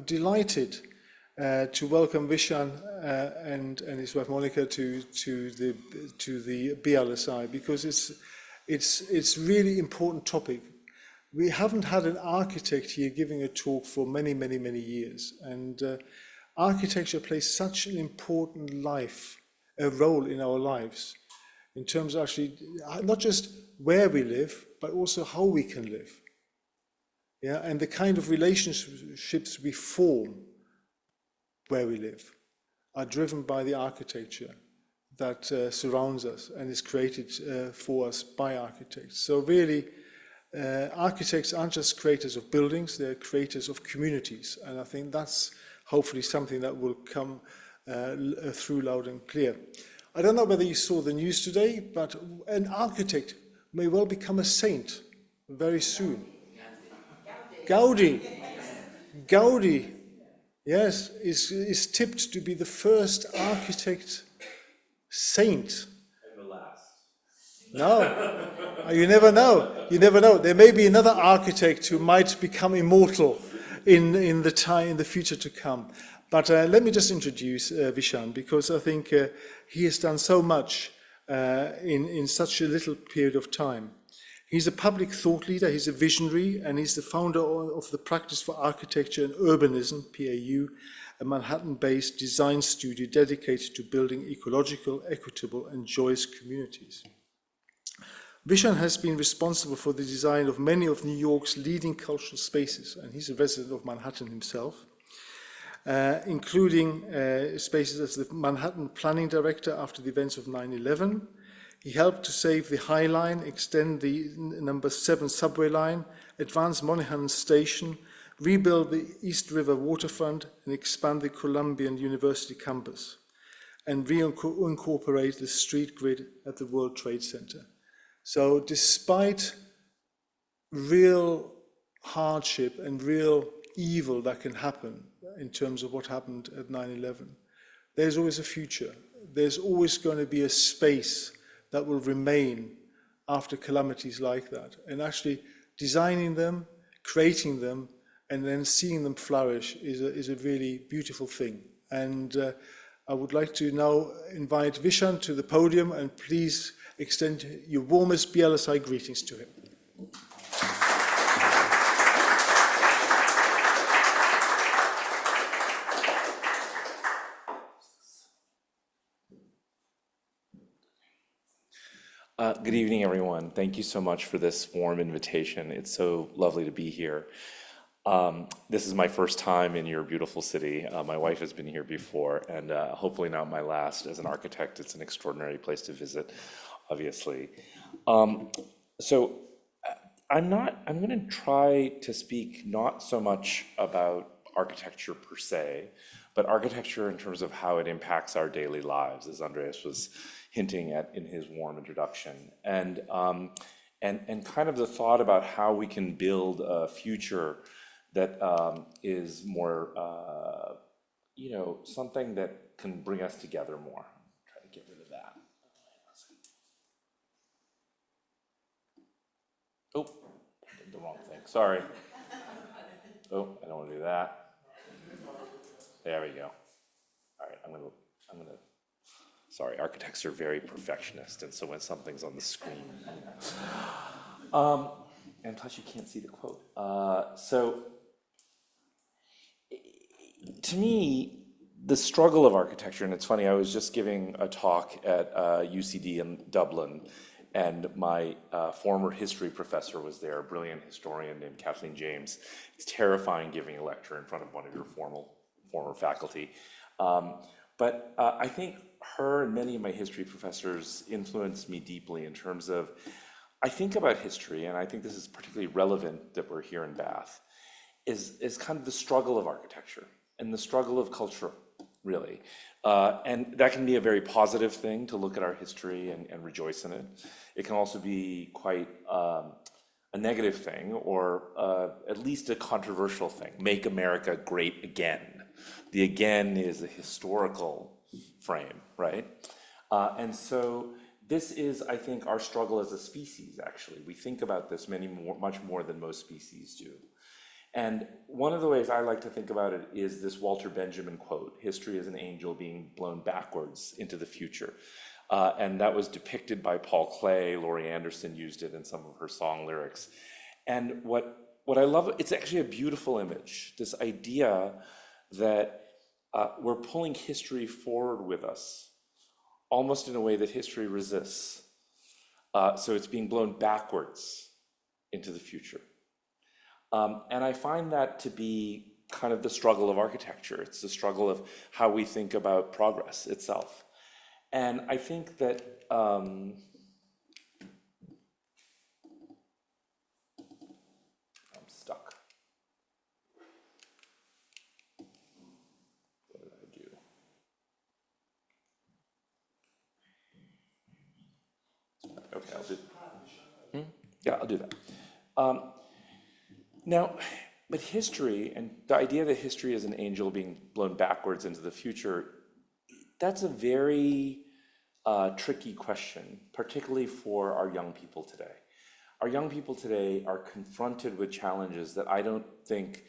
I'm delighted to welcome Vishaan and his wife Monica to the BLSI, because it's really important topic. We haven't had an architect here giving a talk for many years, and architecture plays such an important role in our lives, in terms of actually not just where we live, but also how we can live. Yeah, and the kind of relationships we form where we live are driven by the architecture that surrounds us and is created for us by architects. So really, architects aren't just creators of buildings, they're creators of communities. And I think that's hopefully something that will come through loud and clear. I don't know whether you saw the news today, but an architect may well become a saint very soon. Gaudi, yes, is tipped to be the first architect saint. And the last. No, you never know. You never know. There may be another architect who might become immortal in the future to come. But let me just introduce Vishaan, because I think he has done so much in such a little period of time. He's a public thought leader, he's a visionary, and he's the founder of the Practice for Architecture and Urbanism, PAU, a Manhattan-based design studio dedicated to building ecological, equitable, and joyous communities. Vishaan has been responsible for the design of many of New York's leading cultural spaces, and he's a resident of Manhattan himself, including spaces as the Manhattan Planning Director after the events of 9/11. He helped to save the High Line, extend the number 7 subway line, advance Moynihan Station, rebuild the East River waterfront, and expand the Columbian University campus, and reincorporate the street grid at the World Trade Center. So despite real hardship and real evil that can happen in terms of what happened at 9/11, there's always a future. There's always going to be a space that will remain after calamities like that. And actually designing them, creating them, and then seeing them flourish is a really beautiful thing. And I would like to now invite Vishaan to the podium, and please extend your warmest BLSI greetings to him. Good evening, everyone. Thank you so much for this warm invitation. It's so lovely to be here. This is my first time in your beautiful city. My wife has been here before, and hopefully not my last. As an architect, it's an extraordinary place to visit, obviously. So I'm going to try to speak not so much about architecture per se, but architecture in terms of how it impacts our daily lives, as Andreas was hinting at in his warm introduction, and kind of the thought about how we can build a future that is more, something that can bring us together more. Try to get rid of that. Oh, I did the wrong thing. Sorry. Oh, I don't want to do that. There we go. All right, I'm gonna. Sorry, architects are very perfectionist, and so when something's on the screen, and plus you can't see the quote. So, to me, the struggle of architecture, and it's funny, I was just giving a talk at UCD in Dublin, and my former history professor was there, a brilliant historian named Kathleen James. It's terrifying giving a lecture in front of one of your former faculty. But I think her and many of my history professors influenced me deeply in terms of, I think about history, and I think this is particularly relevant that we're here in Bath, is kind of the struggle of architecture and the struggle of culture, really. And that can be a very positive thing to look at our history and rejoice in it. It can also be quite a negative thing, or at least a controversial thing. Make America great again. The again is a historical frame, right? And so this is, I think, our struggle as a species, actually. We think about this much more than most species do. And one of the ways I like to think about it is this Walter Benjamin quote, history is an angel being blown backwards into the future. And that was depicted by Paul Klee. Laurie Anderson used it in some of her song lyrics. And what I love, it's actually a beautiful image, this idea that we're pulling history forward with us, almost in a way that history resists. So it's being blown backwards into the future. And I find that to be kind of the struggle of architecture. It's the struggle of how we think about progress itself. And I think that I'm stuck. What did I do? Okay, I'll do. Yeah, I'll do that. Now, but history and the idea that history is an angel being blown backwards into the future, that's a very tricky question, particularly for our young people today. Our young people today are confronted with challenges that I don't think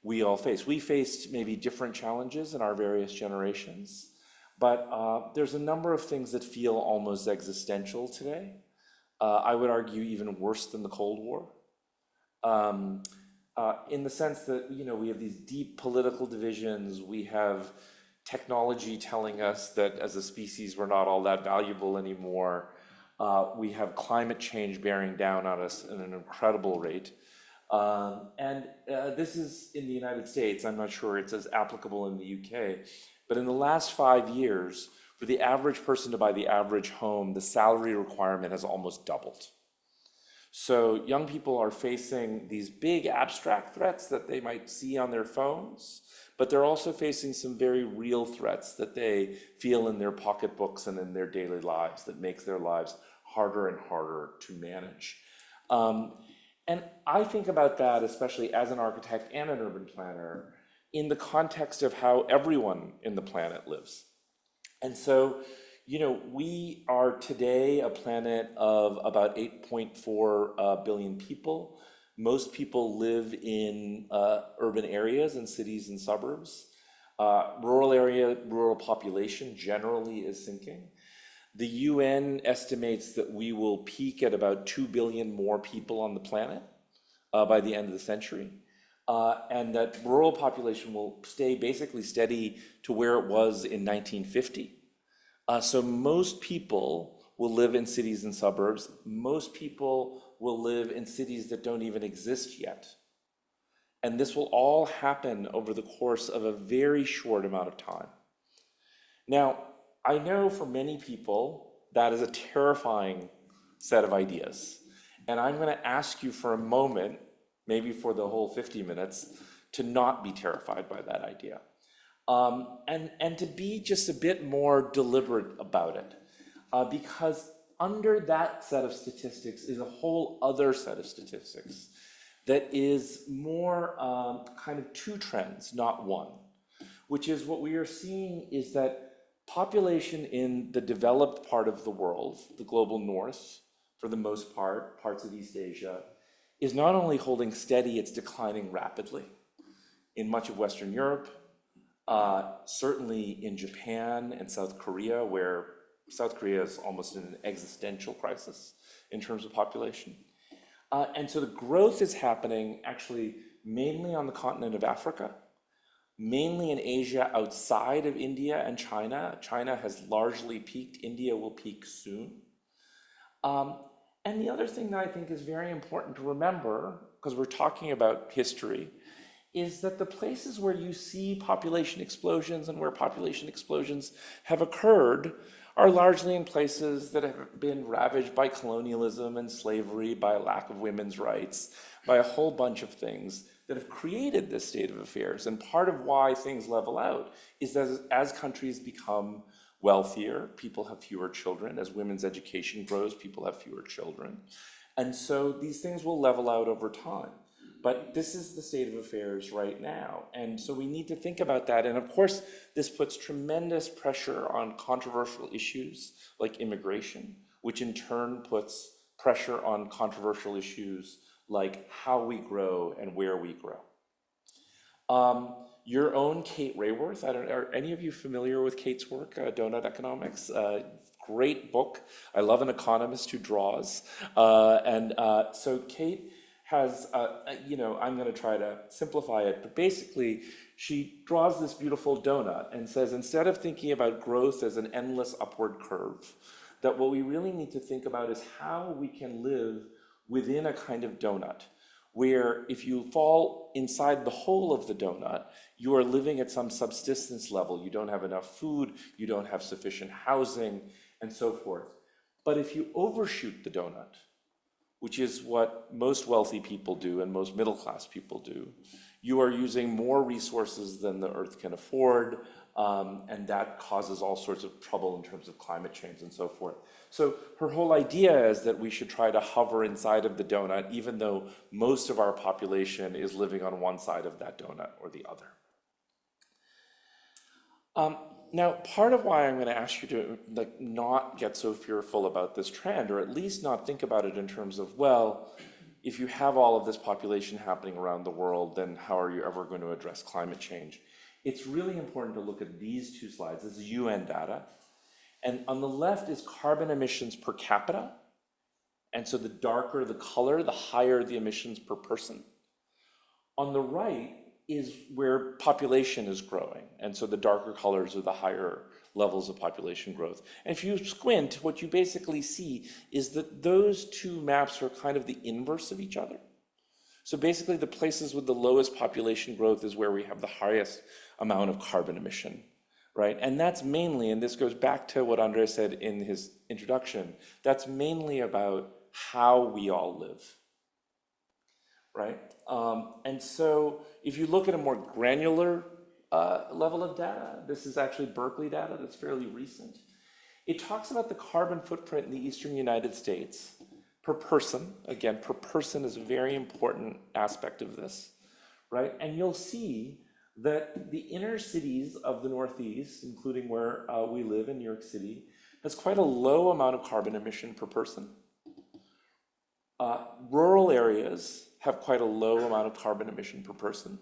we all face. We faced maybe different challenges in our various generations, but there's a number of things that feel almost existential today. I would argue even worse than the Cold War. In the sense that, we have these deep political divisions, we have technology telling us that as a species we're not all that valuable anymore. We have climate change bearing down on us at an incredible rate. And this is in the United States. I'm not sure it's as applicable in the UK, but in the last 5 years, for the average person to buy the average home, the salary requirement has almost doubled. So young people are facing these big abstract threats that they might see on their phones, but they're also facing some very real threats that they feel in their pocketbooks and in their daily lives that makes their lives harder and harder to manage. And I think about that, especially as an architect and an urban planner, in the context of how everyone in the planet lives. And so, we are today a planet of about 8.4 billion people. Most people live in urban areas and cities and suburbs. Rural population generally is sinking. The UN estimates that we will peak at about 2 billion more people on the planet by the end of the century. And that rural population will stay basically steady to where it was in 1950. So most people will live in cities and suburbs. Most people will live in cities that don't even exist yet. And this will all happen over the course of a very short amount of time. Now, I know for many people that is a terrifying set of ideas. And I'm going to ask you for a moment, maybe for the whole 50 minutes, to not be terrified by that idea. And to be just a bit more deliberate about it. Because under that set of statistics is a whole other set of statistics that is more kind of two trends, not one. Which is what we are seeing is that population in the developed part of the world, the global north, for the most part, parts of East Asia, is not only holding steady, it's declining rapidly. In much of Western Europe, certainly in Japan and South Korea, where South Korea is almost in an existential crisis in terms of population. And so the growth is happening actually mainly on the continent of Africa, mainly in Asia outside of India and China. China has largely peaked. India will peak soon. And the other thing that I think is very important to remember, because we're talking about history, is that the places where you see population explosions and where population explosions have occurred are largely in places that have been ravaged by colonialism and slavery, by a lack of women's rights, by a whole bunch of things that have created this state of affairs. And part of why things level out is that as countries become wealthier, people have fewer children. As women's education grows, people have fewer children. And so these things will level out over time. But this is the state of affairs right now. And so we need to think about that. And of course, this puts tremendous pressure on controversial issues like immigration, which in turn puts pressure on controversial issues like how we grow and where we grow. Your own Kate Rayworth, I don't, are any of you familiar with Kate's work, Donut Economics? Great book. I love an economist who draws. So Kate has, I'm going to try to simplify it, but basically she draws this beautiful donut and says, instead of thinking about growth as an endless upward curve, that what we really need to think about is how we can live within a kind of donut, where if you fall inside the hole of the donut, you are living at some subsistence level. You don't have enough food, you don't have sufficient housing, and so forth. But if you overshoot the donut, which is what most wealthy people do and most middle-class people do, you are using more resources than the earth can afford, and that causes all sorts of trouble in terms of climate change and so forth. So her whole idea is that we should try to hover inside of the donut, even though most of our population is living on one side of that donut or the other. Now, part of why I'm going to ask you to not get so fearful about this trend, or at least not think about it in terms of, well, if you have all of this population happening around the world, then how are you ever going to address climate change? It's really important to look at these two slides. This is UN data. And on the left is carbon emissions per capita. And so the darker the color, the higher the emissions per person. On the right is where population is growing. And so the darker colors are the higher levels of population growth. And if you squint, what you basically see is that those two maps are kind of the inverse of each other. So basically the places with the lowest population growth is where we have the highest amount of carbon emission, right? And that's mainly, and this goes back to what Andre said in his introduction, that's mainly about how we all live, right? And so if you look at a more granular level of data, this is actually Berkeley data that's fairly recent. It talks about the carbon footprint in the eastern United States per person. Again, per person is a very important aspect of this, right? And you'll see that the inner cities of the Northeast, including where we live in New York City, has quite a low amount of carbon emission per person. Rural areas have quite a low amount of carbon emission per person.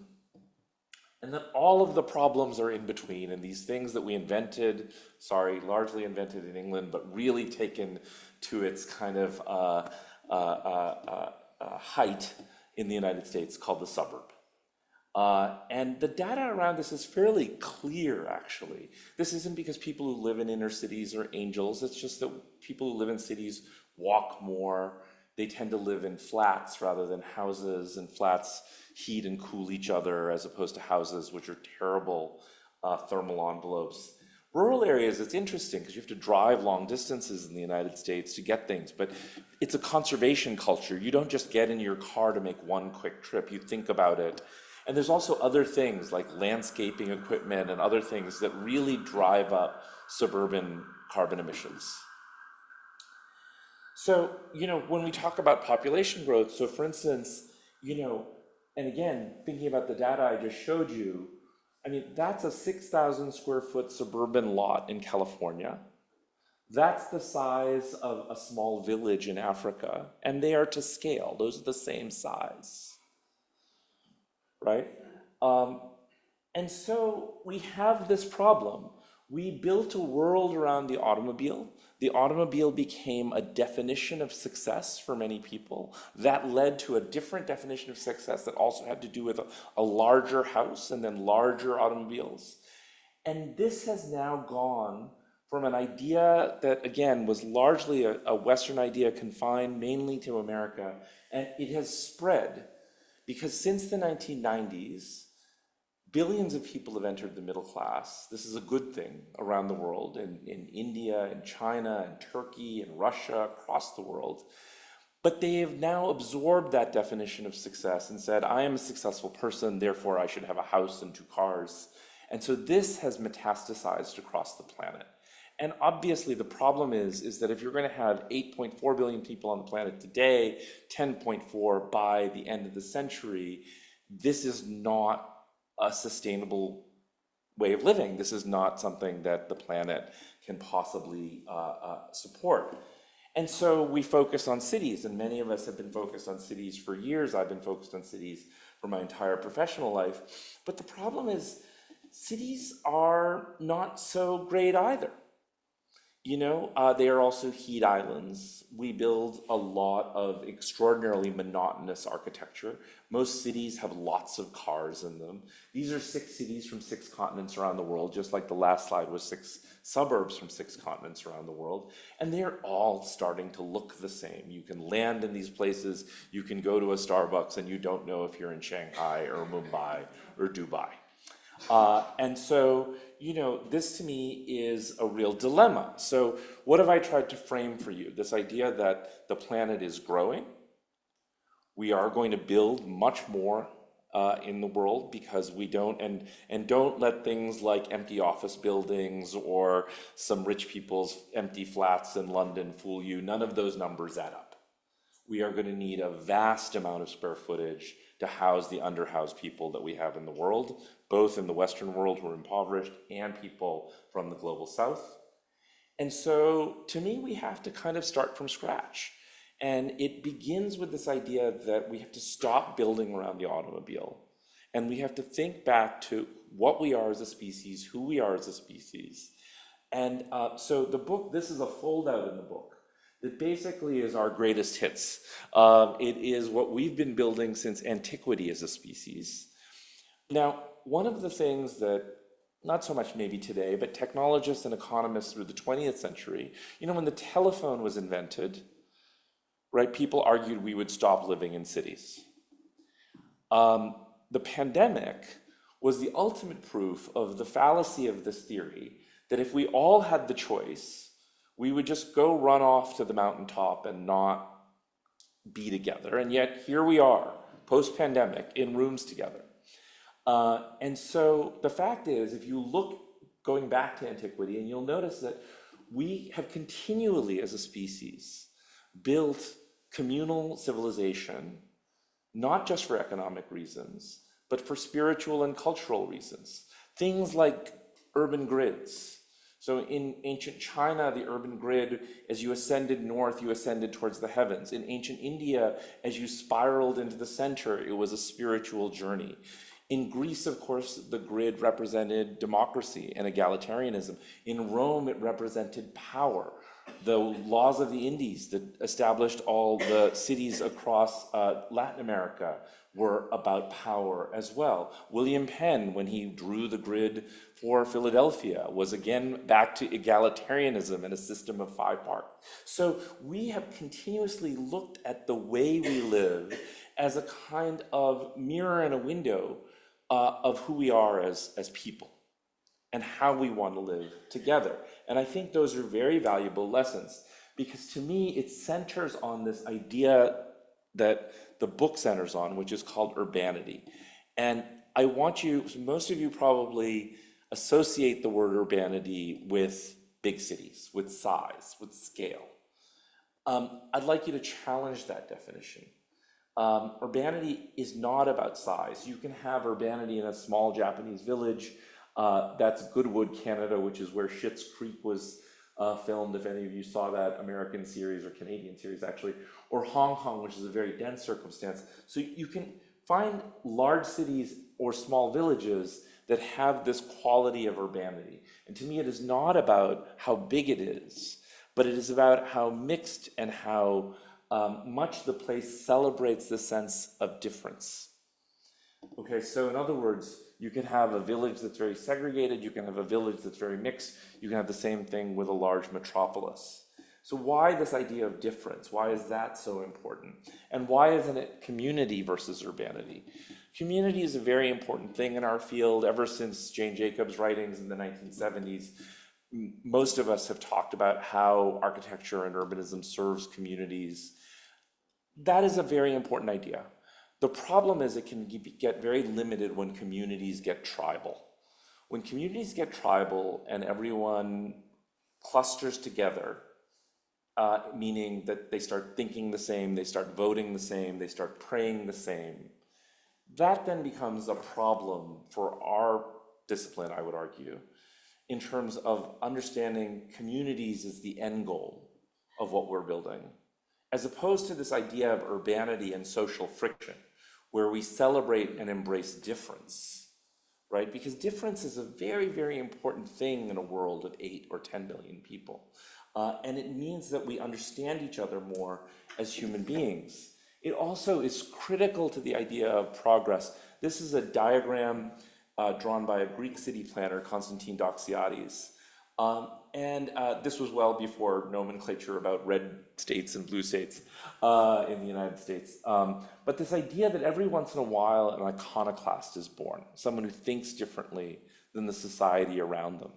And then all of the problems are in between, and these things that we invented, largely invented in England, but really taken to its kind of height in the United States, called the suburb. And the data around this is fairly clear, actually. This isn't because people who live in inner cities are angels. It's just that people who live in cities walk more. They tend to live in flats rather than houses, and flats heat and cool each other as opposed to houses, which are terrible thermal envelopes. Rural areas, it's interesting because you have to drive long distances in the United States to get things, but it's a conservation culture. You don't just get in your car to make one quick trip. You think about it. And there's also other things like landscaping equipment and other things that really drive up suburban carbon emissions. So, when we talk about population growth, so for instance, and again, thinking about the data I just showed you, I mean, that's a 6,000 square foot suburban lot in California. That's the size of a small village in Africa, and they are to scale. Those are the same size, right? And so we have this problem. We built a world around the automobile. The automobile became a definition of success for many people. That led to a different definition of success that also had to do with a larger house and then larger automobiles. And this has now gone from an idea that, again, was largely a Western idea confined mainly to America, and it has spread because since the 1990s, billions of people have entered the middle class. This is a good thing around the world, in India, in China, in Turkey, in Russia, across the world. But they have now absorbed that definition of success and said, I am a successful person, therefore I should have a house and 2 cars. And so this has metastasized across the planet. And obviously the problem is that if you're going to have 8.4 billion people on the planet today, 10.4 by the end of the century, this is not a sustainable way of living. This is not something that the planet can possibly support. And so we focus on cities, and many of us have been focused on cities for years. I've been focused on cities for my entire professional life. But the problem is, cities are not so great either. They are also heat islands. We build a lot of extraordinarily monotonous architecture. Most cities have lots of cars in them. These are 6 cities from 6 continents around the world, just like the last slide was 6 suburbs from 6 continents around the world. And they're all starting to look the same. You can land in these places, you can go to a Starbucks, and you don't know if you're in Shanghai or Mumbai or Dubai. And so, this to me is a real dilemma. So what have I tried to frame for you? This idea that the planet is growing. We are going to build much more in the world because we don't, and don't let things like empty office buildings or some rich people's empty flats in London fool you. None of those numbers add up. We are going to need a vast amount of square footage to house the underhoused people that we have in the world, both in the Western world who are impoverished and people from the global South. And so to me, we have to kind of start from scratch. And it begins with this idea that we have to stop building around the automobile. And we have to think back to what we are as a species, who we are as a species. And so the book, this is a foldout in the book that basically is our greatest hits. It is what we've been building since antiquity as a species. Now, one of the things that, not so much maybe today, but technologists and economists through the 20th century, when the telephone was invented, right, people argued we would stop living in cities. The pandemic was the ultimate proof of the fallacy of this theory, that if we all had the choice, we would just go run off to the mountaintop and not be together. And yet here we are, post-pandemic, in rooms together. And so the fact is, if you look going back to antiquity, and you'll notice that we have continually, as a species, built communal civilization, not just for economic reasons, but for spiritual and cultural reasons. Things like urban grids. So in ancient China, the urban grid, as you ascended north, you ascended towards the heavens. In ancient India, as you spiraled into the center, it was a spiritual journey. In Greece, of course, the grid represented democracy and egalitarianism. In Rome, it represented power. The laws of the Indies that established all the cities across Latin America were about power as well. William Penn, when he drew the grid for Philadelphia, was again back to egalitarianism and a system of 5 parts. So we have continuously looked at the way we live as a kind of mirror and a window of who we are as people and how we want to live together. And I think those are very valuable lessons, because to me, it centers on this idea that the book centers on, which is called urbanity. And I want you, most of you probably associate the word urbanity with big cities, with size, with scale. I'd like you to challenge that definition. Urbanity is not about size. You can have urbanity in a small Japanese village. That's Goodwood, Canada, which is where Schitt's Creek was filmed, if any of you saw that American series or Canadian series actually, or Hong Kong, which is a very dense circumstance. So you can find large cities or small villages that have this quality of urbanity. And to me, it is not about how big it is, but it is about how mixed and how much the place celebrates the sense of difference. Okay, so in other words, you can have a village that's very segregated, you can have a village that's very mixed, you can have the same thing with a large metropolis. So why this idea of difference? Why is that so important? And why isn't it community versus urbanity? Community is a very important thing in our field. Ever since Jane Jacobs' writings in the 1970s, most of us have talked about how architecture and urbanism serves communities. That is a very important idea. The problem is it can get very limited when communities get tribal. When communities get tribal and everyone clusters together, meaning that they start thinking the same, they start voting the same, they start praying the same, that then becomes a problem for our discipline, I would argue, in terms of understanding communities as the end goal of what we're building, as opposed to this idea of urbanity and social friction, where we celebrate and embrace difference, right? Because difference is a very, very important thing in a world of 8 or 10 billion people. And it means that we understand each other more as human beings. It also is critical to the idea of progress. This is a diagram drawn by a Greek city planner, Konstantin Doxiadis. This was well before nomenclature about red states and blue states in the United States. But this idea that every once in a while an iconoclast is born, someone who thinks differently than the society around them.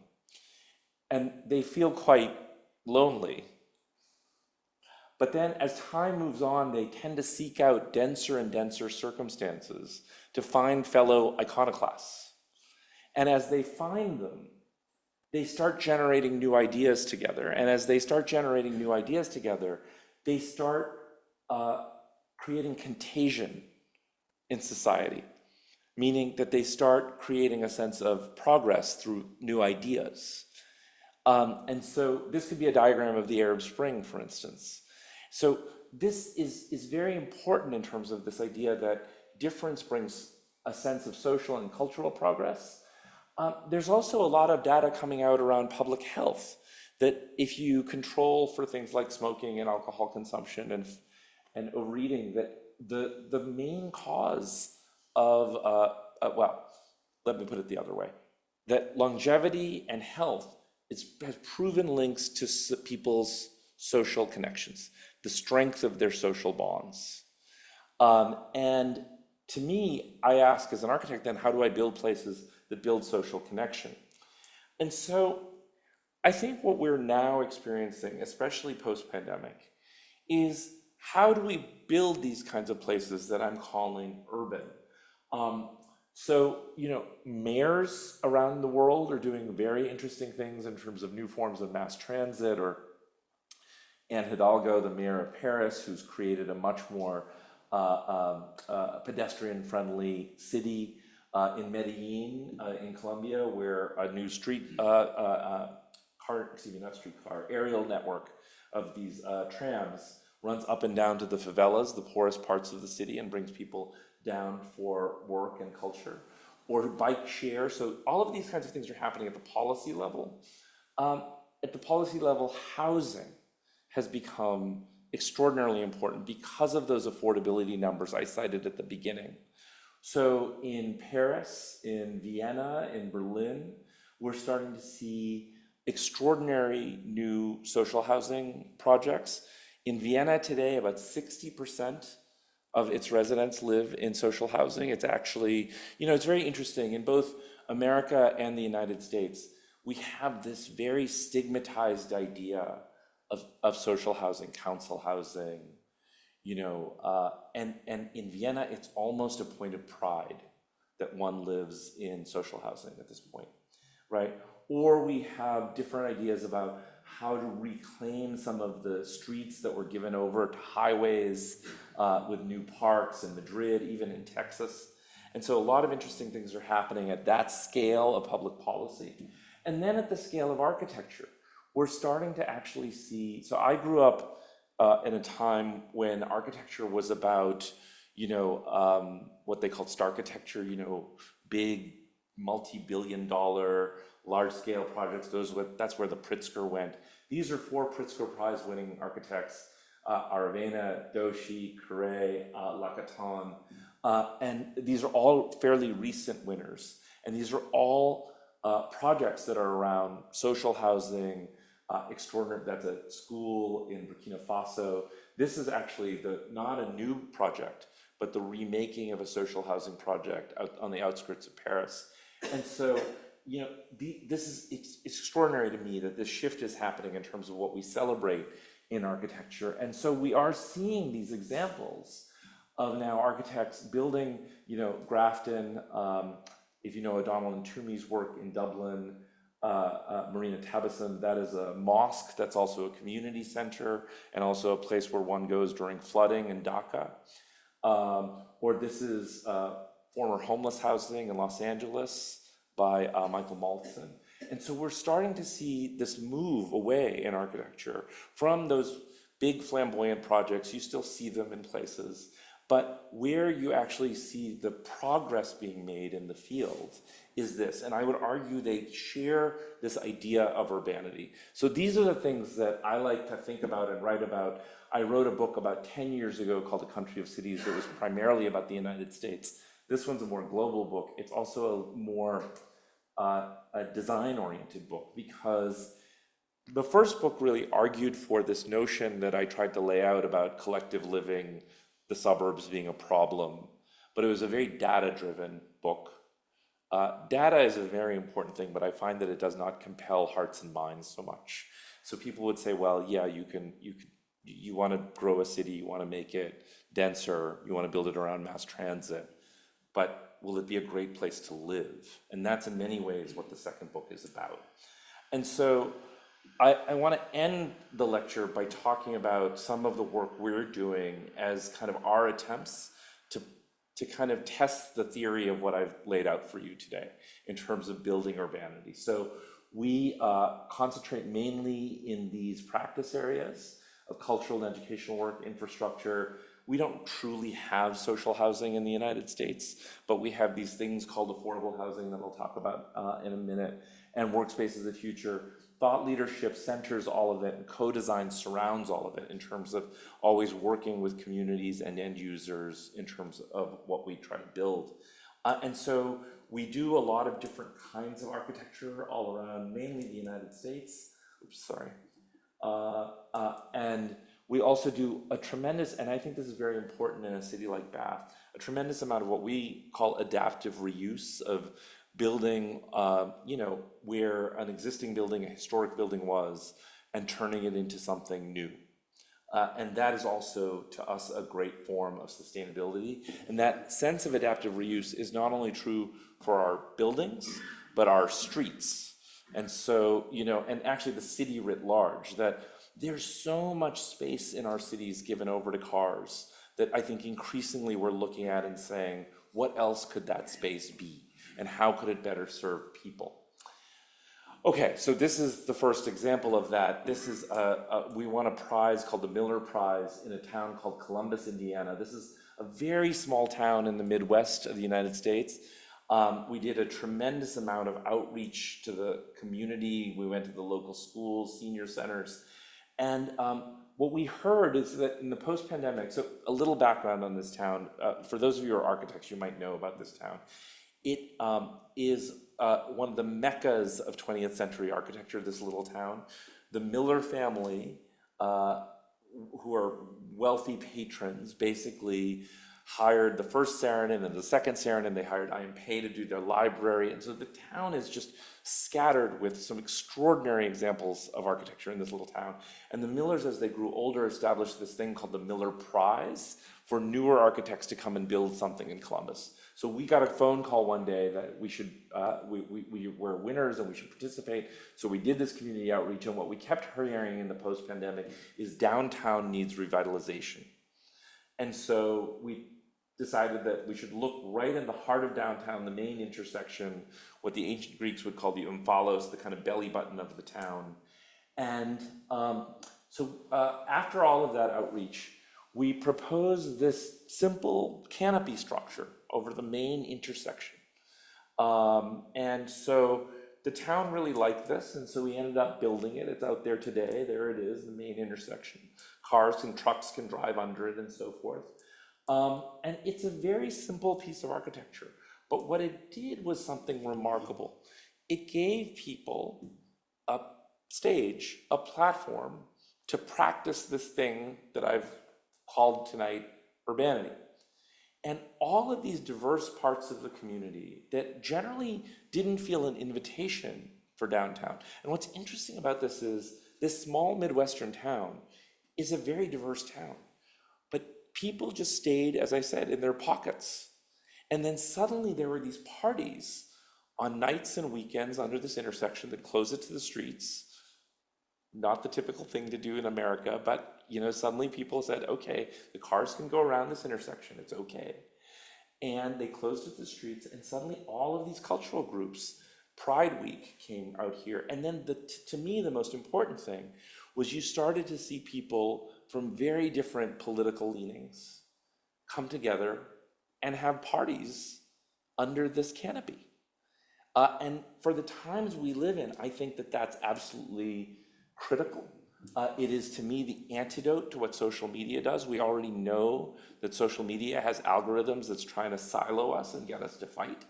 And they feel quite lonely. But then as time moves on, they tend to seek out denser and denser circumstances to find fellow iconoclasts. And as they find them, they start generating new ideas together. And as they start generating new ideas together, they start creating contagion in society, meaning that they start creating a sense of progress through new ideas. And so this could be a diagram of the Arab Spring, for instance. So this is very important in terms of this idea that difference brings a sense of social and cultural progress. There's also a lot of data coming out around public health, that if you control for things like smoking and alcohol consumption and overeating, that the main cause of, well, let me put it the other way, that longevity and health has proven links to people's social connections, the strength of their social bonds. And to me, I ask as an architect then, how do I build places that build social connection? And so I think what we're now experiencing, especially post-pandemic, is how do we build these kinds of places that I'm calling urban? So, mayors around the world are doing very interesting things in terms of new forms of mass transit, or Anne Hidalgo, the mayor of Paris, who's created a much more pedestrian-friendly city in Medellin, in Colombia, where a new aerial network of these trams runs up and down to the favelas, the poorest parts of the city, and brings people down for work and culture, or bike share. So all of these kinds of things are happening at the policy level. At the policy level, housing has become extraordinarily important because of those affordability numbers I cited at the beginning. So in Paris, in Vienna, in Berlin, we're starting to see extraordinary new social housing projects. In Vienna today, about 60% of its residents live in social housing. It's actually, it's very interesting. In both America and the United States, we have this very stigmatized idea of social housing, council housing, and in Vienna, it's almost a point of pride that one lives in social housing at this point, right? Or we have different ideas about how to reclaim some of the streets that were given over to highways with new parks in Madrid, even in Texas. And so a lot of interesting things are happening at that scale of public policy. And then at the scale of architecture, we're starting to actually see, so I grew up in a time when architecture was about, what they called starchitecture, big multi-billion-dollar, large-scale projects. That's where the Pritzker went. These are 4 Pritzker Prize-winning architects: Aravena, Doshi, Carré, Lacaton, and these are all fairly recent winners. And these are all projects that are around social housing, extraordinary. That's a school in Burkina Faso. This is actually not a new project, but the remaking of a social housing project out on the outskirts of Paris. And so, it's extraordinary to me that this shift is happening in terms of what we celebrate in architecture. And so we are seeing these examples of now architects building, Grafton, if you know O'Donnell and Toomey's work in Dublin, Marina Tabasum, that is a mosque that's also a community center and also a place where one goes during flooding in Dhaka. Or this is former homeless housing in Los Angeles by Michael Maltson. And so we're starting to see this move away in architecture from those big flamboyant projects. You still see them in places, But where you actually see the progress being made in the field is this, and I would argue they share this idea of urbanity. So these are the things that I like to think about and write about. I wrote a book about 10 years ago called The Country of Cities that was primarily about the United States. This one's a more global book. It's also a more a design-oriented book, because the first book really argued for this notion that I tried to lay out about collective living, the suburbs being a problem, but it was a very data-driven book. Data is a very important thing, but I find that it does not compel hearts and minds so much. So people would say, well, yeah, you want to grow a city, you want to make it denser, you want to build it around mass transit, but will it be a great place to live? And that's in many ways what the second book is about. And so I want to end the lecture by talking about some of the work we're doing as kind of our attempts to kind of test the theory of what I've laid out for you today in terms of building urbanity. So we concentrate mainly in these practice areas of cultural and educational work, infrastructure. We don't truly have social housing in the United States, but we have these things called affordable housing that I'll talk about in a minute, and workspaces of the future. Thought leadership centers all of it, and co-design surrounds all of it in terms of always working with communities and end users in terms of what we try to build. And so we do a lot of different kinds of architecture all around, mainly the United States. Oops, sorry. And we also do a tremendous, and I think this is very important in a city like Bath, a tremendous amount of what we call adaptive reuse of building, where an existing building, a historic building was, and turning it into something new. And that is also, to us, a great form of sustainability. And that sense of adaptive reuse is not only true for our buildings, but our streets. And so, and actually the city writ large, that there's so much space in our cities given over to cars that I think increasingly we're looking at and saying, what else could that space be? And how could it better serve people? Okay, so this is the first example of that. This is, we won a prize called the Miller Prize in a town called Columbus, Indiana. This is a very small town in the Midwest of the United States. We did a tremendous amount of outreach to the community. We went to the local schools, senior centers. And what we heard is that in the post-pandemic, so a little background on this town, for those of you who are architects, you might know about this town. It is one of the meccas of 20th century architecture, this little town. The Miller family, who are wealthy patrons, basically hired the first Saarinen and the second Saarinen. They hired I.M. to do their library. And so the town is just scattered with some extraordinary examples of architecture in this little town. And the Millers, as they grew older, established this thing called the Miller Prize for newer architects to come and build something in Columbus. So we got a phone call one day that we should, we were winners and we should participate. So we did this community outreach, and what we kept hearing in the post-pandemic is downtown needs revitalization. And so we decided that we should look right in the heart of downtown, the main intersection, what the ancient Greeks would call the omphalos, the kind of belly button of the town. And after all of that outreach, we proposed this simple canopy structure over the main intersection. And so the town really liked this, and so we ended up building it. It's out there today. There it is, the main intersection. Cars and trucks can drive under it and so forth. And it's a very simple piece of architecture, but what it did was something remarkable. It gave people a stage, a platform to practice this thing that I've called tonight urbanity. And all of these diverse parts of the community that generally didn't feel an invitation for downtown. And what's interesting about this is this small Midwestern town is a very diverse town, but people just stayed, as I said, in their pockets. And then suddenly there were these parties on nights and weekends under this intersection that close it to the streets. Not the typical thing to do in America, but suddenly people said, okay, the cars can go around this intersection, it's okay. And they closed it to the streets, and suddenly all of these cultural groups, Pride Week came out here. And then to me, the most important thing was you started to see people from very different political leanings come together and have parties under this canopy. And for the times we live in, I think that that's absolutely critical. It is, to me, the antidote to what social media does. We already know that social media has algorithms that's trying to silo us and get us to fight.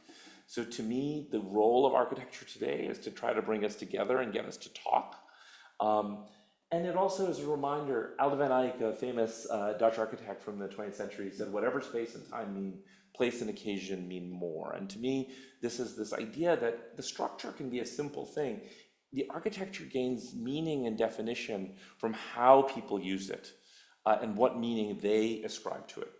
So to me, the role of architecture today is to try to bring us together and get us to talk. And it also is a reminder. Aldo van Eyck, a famous Dutch architect from the 20th century, said, whatever space and time mean, place and occasion mean more. And to me, this is this idea that the structure can be a simple thing. The architecture gains meaning and definition from how people use it and what meaning they ascribe to it.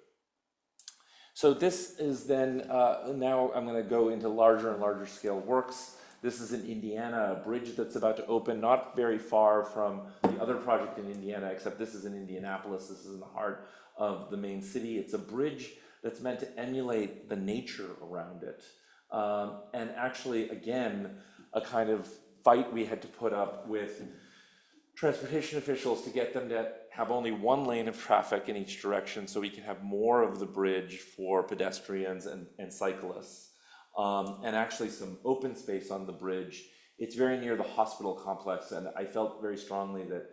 So this is then, now I'm going to go into larger and larger scale works. This is in Indiana, a bridge that's about to open, not very far from the other project in Indiana, except this is in Indianapolis. This is in the heart of the main city. It's a bridge that's meant to emulate the nature around it. And actually, again, a kind of fight we had to put up with transportation officials to get them to have only one lane of traffic in each direction so we can have more of the bridge for pedestrians and cyclists. And actually some open space on the bridge. It's very near the hospital complex, and I felt very strongly that,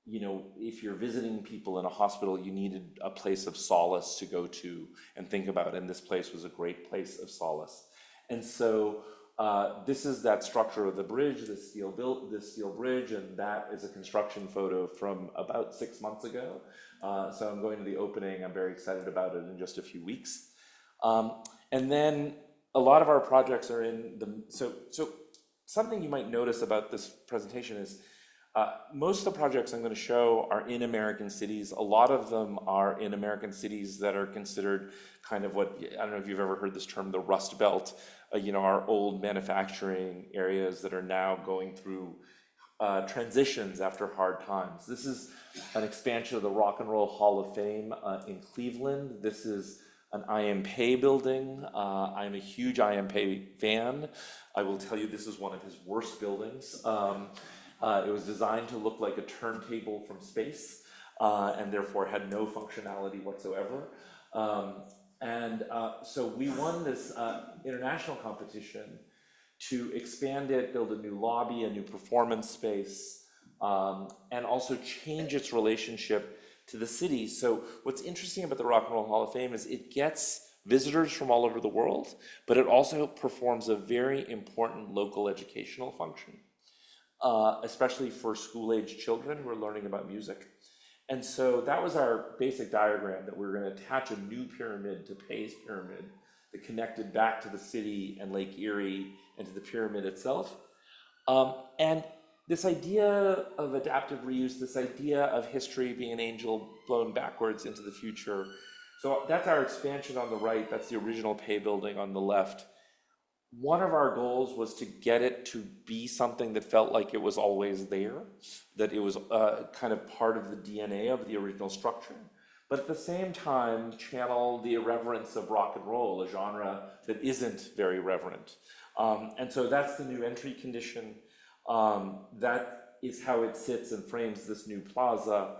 you know, if you're visiting people in a hospital, you needed a place of solace to go to and think about, and this place was a great place of solace. And so this is that structure of the bridge, this steel bridge, and that is a construction photo from about 6 months ago. So I'm going to the opening. I'm very excited about it in just a few weeks. And then a lot of our projects are in the, so something you might notice about this presentation is most of the projects I'm going to show are in American cities. A lot of them are in American cities that are considered kind of what, I don't know if you've ever heard this term, the Rust Belt, you know, our old manufacturing areas that are now going through transitions after hard times. This is an expansion of the Rock and Roll Hall of Fame in Cleveland. This is an I.M. Pei building. I'm a huge I.M. Pei fan. I will tell you this is one of his worst buildings. It was designed to look like a turntable from space and therefore had no functionality whatsoever. So we won this international competition to expand it, build a new lobby, a new performance space, and also change its relationship to the city. So what's interesting about the Rock and Roll Hall of Fame is it gets visitors from all over the world, but it also performs a very important local educational function, especially for school-age children who are learning about music. And so that was our basic diagram, that we were going to attach a new pyramid to Pei's pyramid that connected back to the city and Lake Erie and to the pyramid itself. And this idea of adaptive reuse, this idea of history being an angel blown backwards into the future. So that's our expansion on the right. That's the original Pei building on the left. One of our goals was to get it to be something that felt like it was always there, that it was kind of part of the DNA of the original structure, but at the same time channel the irreverence of rock and roll, a genre that isn't very reverent. And so that's the new entry condition. That is how it sits and frames this new plaza.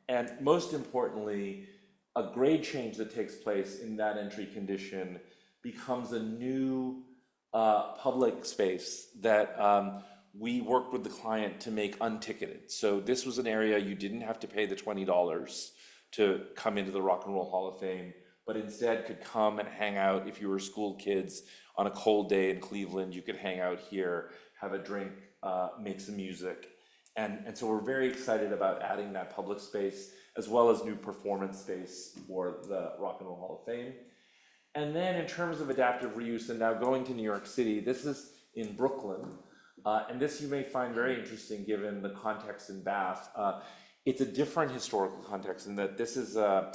And most importantly, a grade change that takes place in that entry condition becomes a new public space that we worked with the client to make unticketed. So this was an area you didn't have to pay the $20 to come into the Rock and Roll Hall of Fame, but instead could come and hang out. If you were school kids on a cold day in Cleveland, you could hang out here, have a drink, make some music. And so we're very excited about adding that public space as well as new performance space for the Rock and Roll Hall of Fame. And then in terms of adaptive reuse, and now going to New York City, this is in Brooklyn. And this you may find very interesting given the context in Bath. It's a different historical context in that this is a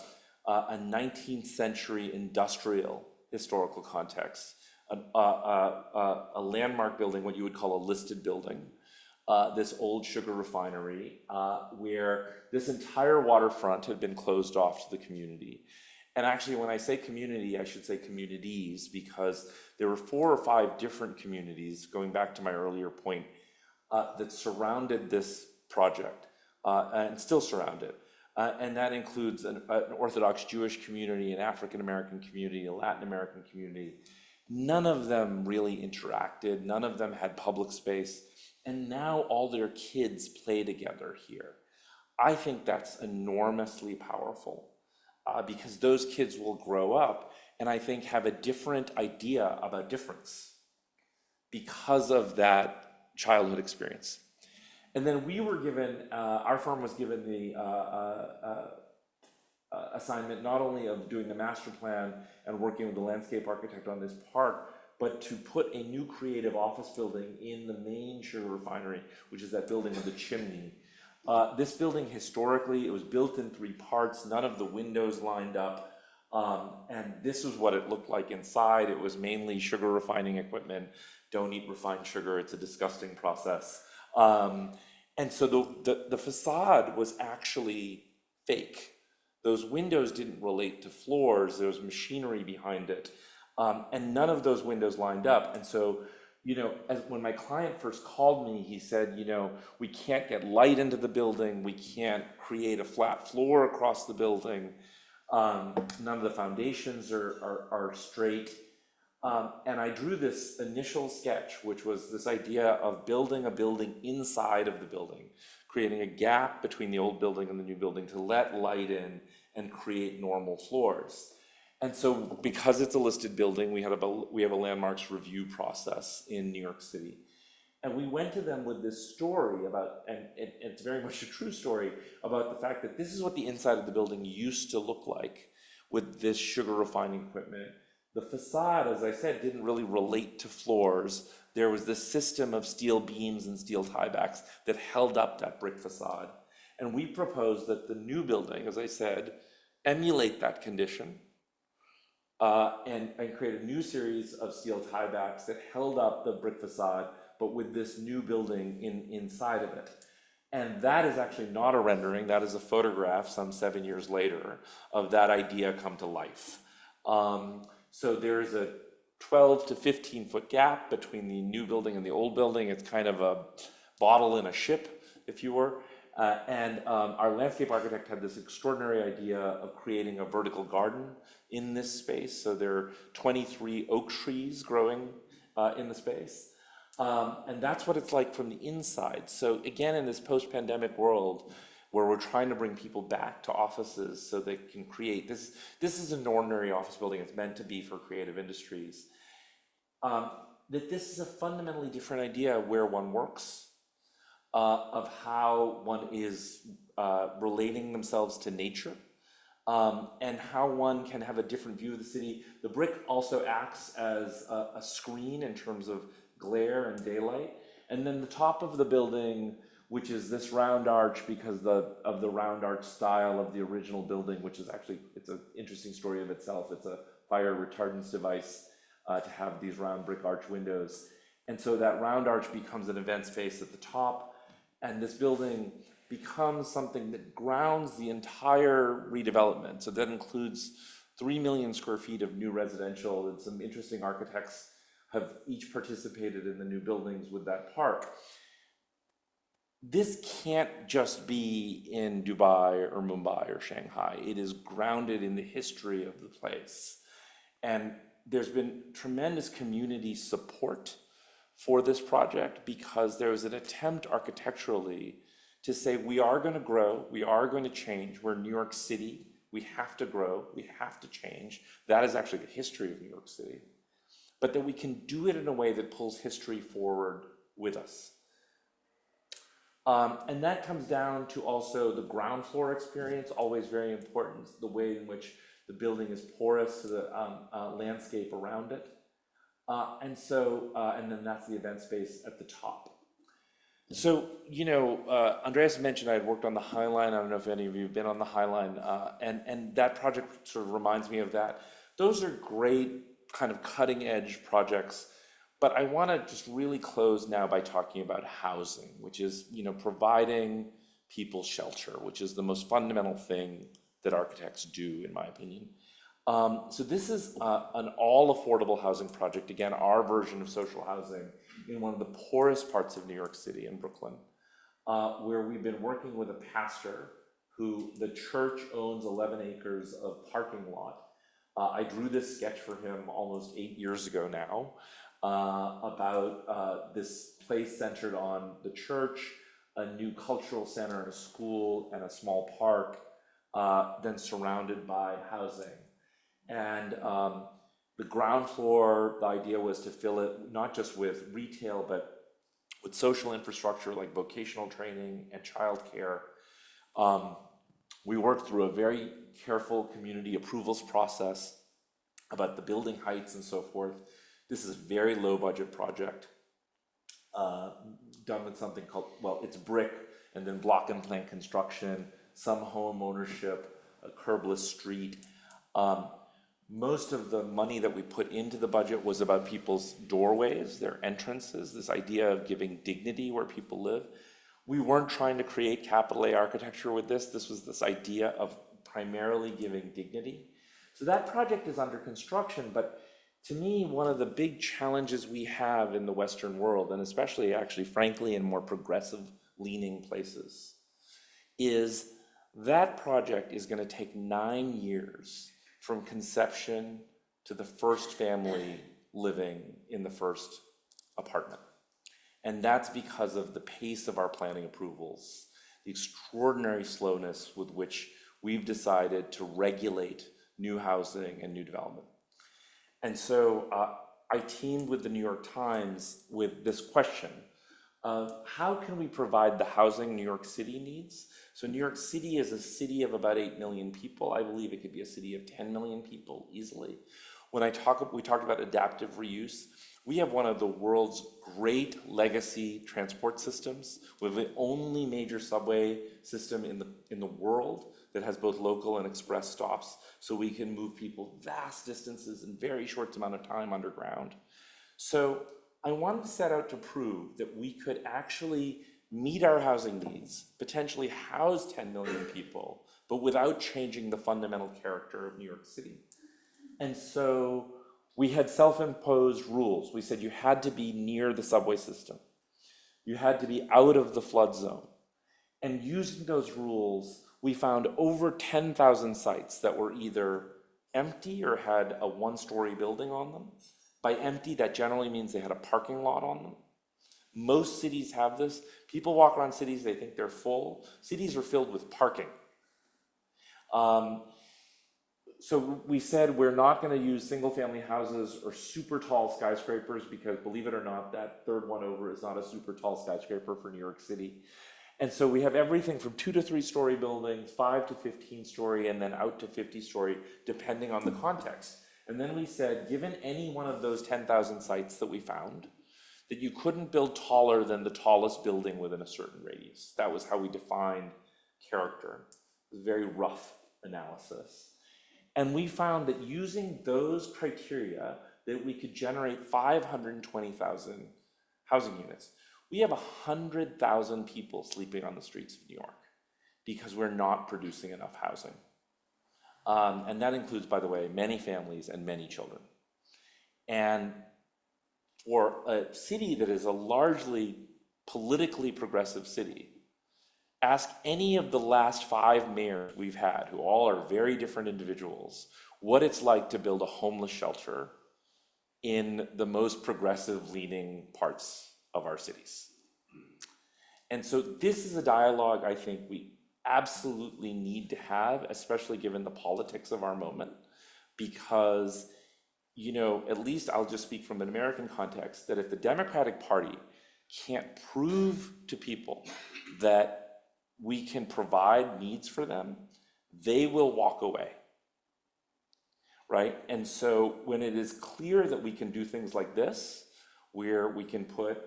19th century industrial historical context, a landmark building, what you would call a listed building, this old sugar refinery, where this entire waterfront had been closed off to the community. And actually, when I say community, I should say communities, because there were 4 or 5 different communities, going back to my earlier point, that surrounded this project and still surround it. And that includes an Orthodox Jewish community, an African American community, a Latin American community. None of them really interacted, none of them had public space, and now all their kids play together here. I think that's enormously powerful because those kids will grow up and I think have a different idea about difference because of that childhood experience. And then we were given, our firm was given the assignment not only of doing the master plan and working with the landscape architect on this park, but to put a new creative office building in the main sugar refinery, which is that building with the chimney. This building historically, it was built in 3 parts, none of the windows lined up, and this is what it looked like inside. It was mainly sugar refining equipment. Don't eat refined sugar, it's a disgusting process. And so the facade was actually fake. Those windows didn't relate to floors, there was machinery behind it, and none of those windows lined up. And so, when my client first called me, he said, we can't get light into the building, we can't create a flat floor across the building, none of the foundations are straight. And I drew this initial sketch, which was this idea of building a building inside of the building, creating a gap between the old building and the new building to let light in and create normal floors. And so because it's a listed building, we have a landmarks review process in New York City. And we went to them with this story about, and it's very much a true story, about the fact that this is what the inside of the building used to look like with this sugar refining equipment. The facade, as I said, didn't really relate to floors. There was this system of steel beams and steel tiebacks that held up that brick facade. And we proposed that the new building, as I said, emulate that condition and create a new series of steel tiebacks that held up the brick facade, but with this new building inside of it. And that is actually not a rendering, that is a photograph some 7 years later of that idea come to life. So there's a 12 to 15 foot gap between the new building and the old building. It's kind of a bottle in a ship, if you were. And our landscape architect had this extraordinary idea of creating a vertical garden in this space. So there are 23 oak trees growing in the space. And that's what it's like from the inside. So again, in this post-pandemic world, where we're trying to bring people back to offices so they can create this. This is an ordinary office building. It's meant to be for creative industries. That this is a fundamentally different idea where one works, of how one is relating themselves to nature, and how one can have a different view of the city. The brick also acts as a screen in terms of glare and daylight. And then the top of the building, which is this round arch because of the round arch style of the original building, which is actually, it's an interesting story of itself. It's a fire retardance device to have these round brick arch windows. And so that round arch becomes an event space at the top, and this building becomes something that grounds the entire redevelopment. So that includes 3 million square feet of new residential, and some interesting architects have each participated in the new buildings with that park. This can't just be in Dubai or Mumbai or Shanghai. It is grounded in the history of the place. And there's been tremendous community support for this project because there was an attempt architecturally to say, we are going to grow, we are going to change. We're New York City, we have to grow, we have to change. That is actually the history of New York City. But that we can do it in a way that pulls history forward with us. And that comes down to also the ground floor experience, always very important, the way in which the building is porous to the landscape around it. And then that's the event space at the top. So, Andreas mentioned I had worked on the High Line. I don't know if any of you have been on the High Line, and that project sort of reminds me of that. Those are great kind of cutting edge projects. But I want to just really close now by talking about housing, which is, providing people shelter, which is the most fundamental thing that architects do, in my opinion. So this is an all affordable housing project, again, our version of social housing in one of the poorest parts of New York City in Brooklyn, where we've been working with a pastor who the church owns 11 acres of parking lot. I drew this sketch for him almost 8 years ago now about this place centered on the church, a new cultural center and a school and a small park, then surrounded by housing. And the ground floor, the idea was to fill it not just with retail, but with social infrastructure like vocational training and childcare. We worked through a very careful community approvals process about the building heights and so forth. This is a very low budget project, done with something called, well, it's brick and then block and plant construction, some home ownership, a curbless street. Most of the money that we put into the budget was about people's doorways, their entrances, this idea of giving dignity where people live. We weren't trying to create capital A architecture with this. This was this idea of primarily giving dignity. So that project is under construction, but to me, one of the big challenges we have in the Western world, and especially actually, frankly, in more progressive leaning places, is that project is going to take 9 years from conception to the first family living in the first apartment. And that's because of the pace of our planning approvals, the extraordinary slowness with which we've decided to regulate new housing and new development. And so I teamed with the New York Times with this question of how can we provide the housing New York City needs? So New York City is a city of about 8 million people. I believe it could be a city of 10 million people easily. When we talked about adaptive reuse. We have one of the world's great legacy transport systems. We have the only major subway system in the world that has both local and express stops, so we can move people vast distances in very short amount of time underground. So I wanted to set out to prove that we could actually meet our housing needs, potentially house 10 million people, but without changing the fundamental character of New York City. And so we had self-imposed rules. We said you had to be near the subway system. You had to be out of the flood zone. And using those rules, we found over 10,000 sites that were either empty or had a one-story building on them. By empty, that generally means they had a parking lot on them. Most cities have this. People walk around cities, they think they're full. Cities are filled with parking. So we said we're not going to use single family houses or super tall skyscrapers because, believe it or not, that third one over is not a super tall skyscraper for New York City. And so we have everything from 2 to 3 story buildings, 5 to 15 story, and then out to 50 story, depending on the context. And then we said, given any one of those 10,000 sites that we found, that you couldn't build taller than the tallest building within a certain radius. That was how we defined character. It was a very rough analysis. And we found that using those criteria, that we could generate 520,000 housing units. We have 100,000 people sleeping on the streets of New York because we're not producing enough housing. And that includes, by the way, many families and many children. And for a city that is a largely politically progressive city, ask any of the last 5 mayors we've had, who all are very different individuals, what it's like to build a homeless shelter in the most progressive leaning parts of our cities. And so this is a dialogue I think we absolutely need to have, especially given the politics of our moment, because, you know, at least I'll just speak from an American context, that if the Democratic Party can't prove to people that we can provide needs for them, they will walk away, right? And so when it is clear that we can do things like this, where we can put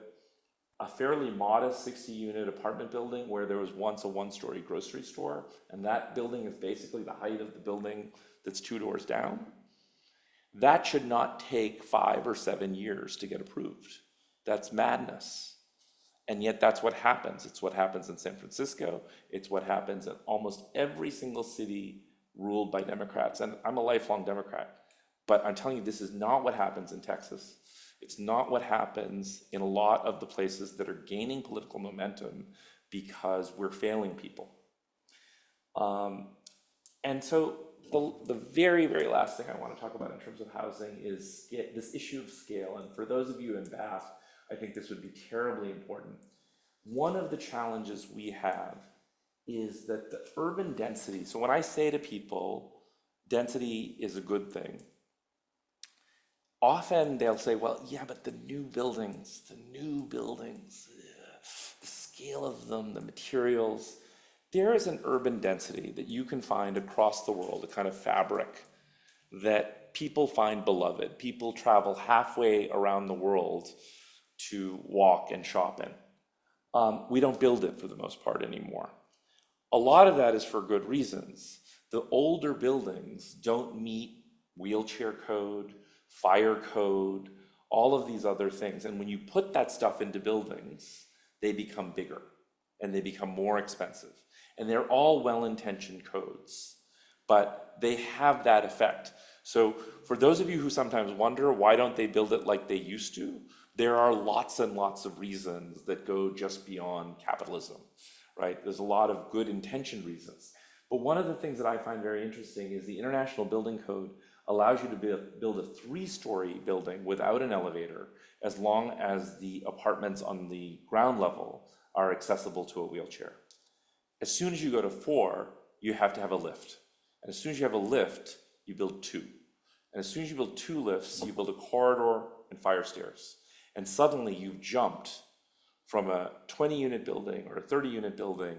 a fairly modest 60-unit apartment building where there was once a one-story grocery store, and that building is basically the height of the building that's 2 doors down, that should not take 5 or 7 years to get approved. That's madness. And yet that's what happens. It's what happens in San Francisco. It's what happens in almost every single city ruled by Democrats. And I'm a lifelong Democrat, but I'm telling you, this is not what happens in Texas. It's not what happens in a lot of the places that are gaining political momentum because we're failing people. And so the very, very last thing I want to talk about in terms of housing is this issue of scale. And for those of you in Bath, I think this would be terribly important. One of the challenges we have is that the urban density, so when I say to people, density is a good thing, often they'll say, well, yeah, but the new buildings, the scale of them, the materials, there is an urban density that you can find across the world, a kind of fabric that people find beloved. People travel halfway around the world to walk and shop in. We don't build it for the most part anymore. A lot of that is for good reasons. The older buildings don't meet wheelchair code, fire code, all of these other things. And when you put that stuff into buildings, they become bigger and they become more expensive. And they're all well-intentioned codes, but they have that effect. So for those of you who sometimes wonder, why don't they build it like they used to? There are lots and lots of reasons that go just beyond capitalism, right? There's a lot of good intentioned reasons. But one of the things that I find very interesting is the International Building Code allows you to build a 3-story building without an elevator, as long as the apartments on the ground level are accessible to a wheelchair. As soon as you go to 4, you have to have a lift. And as soon as you have a lift, you build 2. And as soon as you build 2 lifts, you build a corridor and fire stairs. And suddenly you've jumped from a 20-unit building or a 30-unit building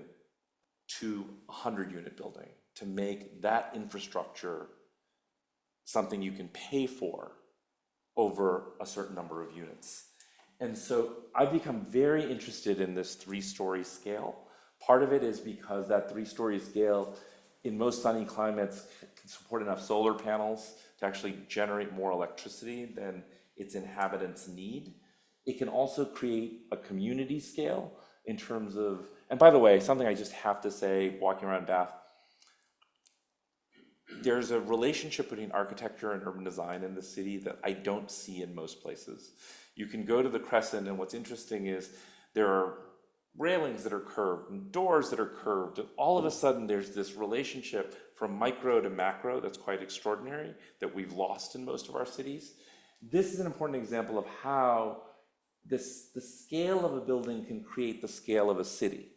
to a 100-unit building to make that infrastructure something you can pay for over a certain number of units. And so I've become very interested in this 3-story scale. Part of it is because that 3-story scale in most sunny climates can support enough solar panels to actually generate more electricity than its inhabitants need. It can also create a community scale in terms of, and by the way, something I just have to say, walking around Bath, there's a relationship between architecture and urban design in the city that I don't see in most places. You can go to the Crescent, and what's interesting is there are railings that are curved and doors that are curved, and all of a sudden there's this relationship from micro to macro that's quite extraordinary that we've lost in most of our cities. This is an important example of how the scale of a building can create the scale of a city,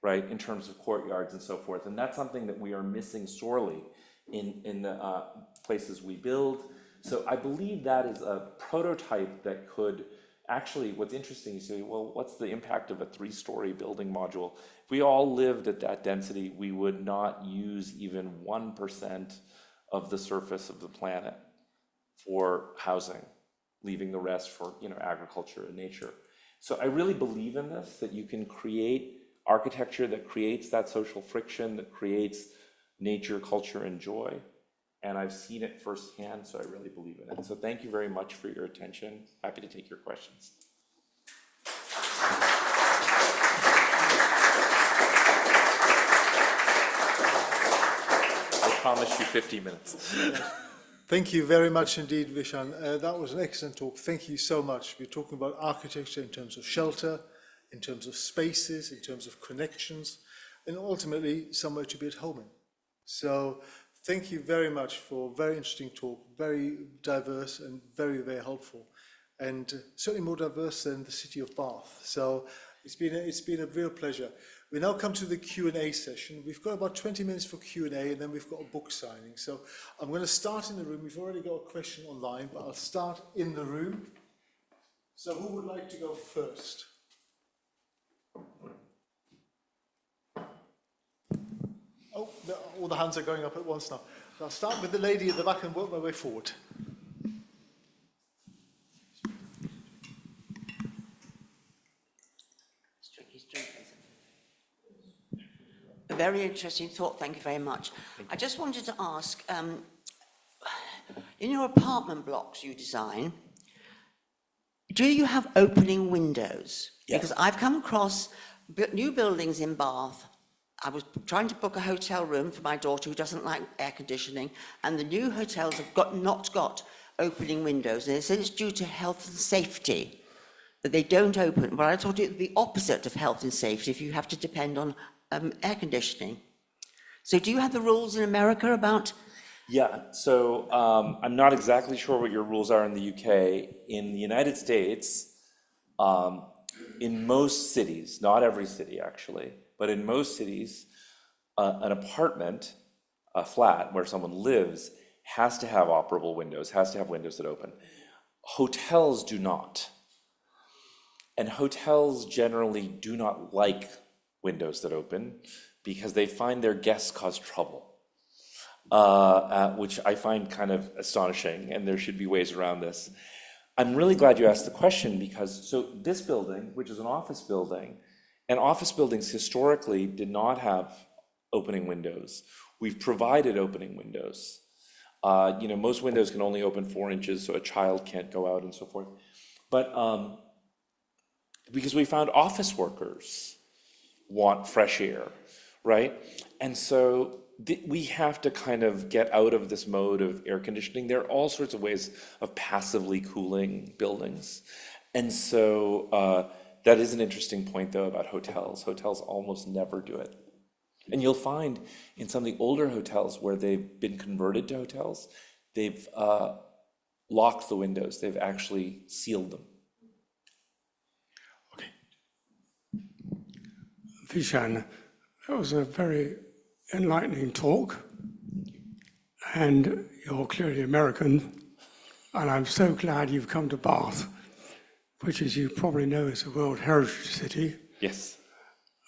right, in terms of courtyards and so forth. And that's something that we are missing sorely in the places we build. So I believe that is a prototype that could actually, what's interesting, you say, well, what's the impact of a 3-story building module? If we all lived at that density, we would not use even 1% of the surface of the planet for housing, leaving the rest for, agriculture and nature. So I really believe in this, that you can create architecture that creates that social friction, that creates nature, culture, and joy. And I've seen it firsthand, so I really believe in it. So thank you very much for your attention. Happy to take your questions. I promise you 50 minutes. Thank you very much indeed, Vishaan. That was an excellent talk. Thank you so much. We're talking about architecture in terms of shelter, in terms of spaces, in terms of connections, and ultimately somewhere to be at home in. So thank you very much for a very interesting talk, very diverse and very, very helpful, and certainly more diverse than the city of Bath. So it's been a real pleasure. We now come to the Q&A session. We've got about 20 minutes for Q&A, and then we've got a book signing. So I'm going to start in the room. We've already got a question online, but I'll start in the room. So who would like to go first? Oh, all the hands are going up at once now. So I'll start with the lady at the back and work my way forward. A very interesting thought, thank you very much. I just wanted to ask, in your apartment blocks you design, do you have opening windows? Yes. Because I've come across new buildings in Bath. I was trying to book a hotel room for my daughter who doesn't like air conditioning, and the new hotels have not got opening windows, and they said it's due to health and safety that they don't open. But I thought it would be opposite of health and safety if you have to depend on air conditioning. So do you have the rules in America about, Yeah, so I'm not exactly sure what your rules are in the UK. In the United States, um, in most cities, not every city actually, but in most cities, an apartment, a flat where someone lives, has to have operable windows, has to have windows that open. Hotels do not. And hotels generally do not like windows that open because they find their guests cause trouble, which I find kind of astonishing, and there should be ways around this. I'm really glad you asked the question because, so this building, which is an office building, and office buildings historically did not have opening windows. We've provided opening windows. Most windows can only open 4 inches, so a child can't go out and so forth. But because we found office workers want fresh air, right? And so we have to kind of get out of this mode of air conditioning. There are all sorts of ways of passively cooling buildings. And so that is an interesting point, though, about hotels. Hotels almost never do it. And you'll find in some of the older hotels where they've been converted to hotels, they've locked the windows. They've actually sealed them. Vishaan, that was a very enlightening talk, and you're clearly American, and I'm so glad you've come to Bath, which, as you probably know, is a World Heritage City, Yes.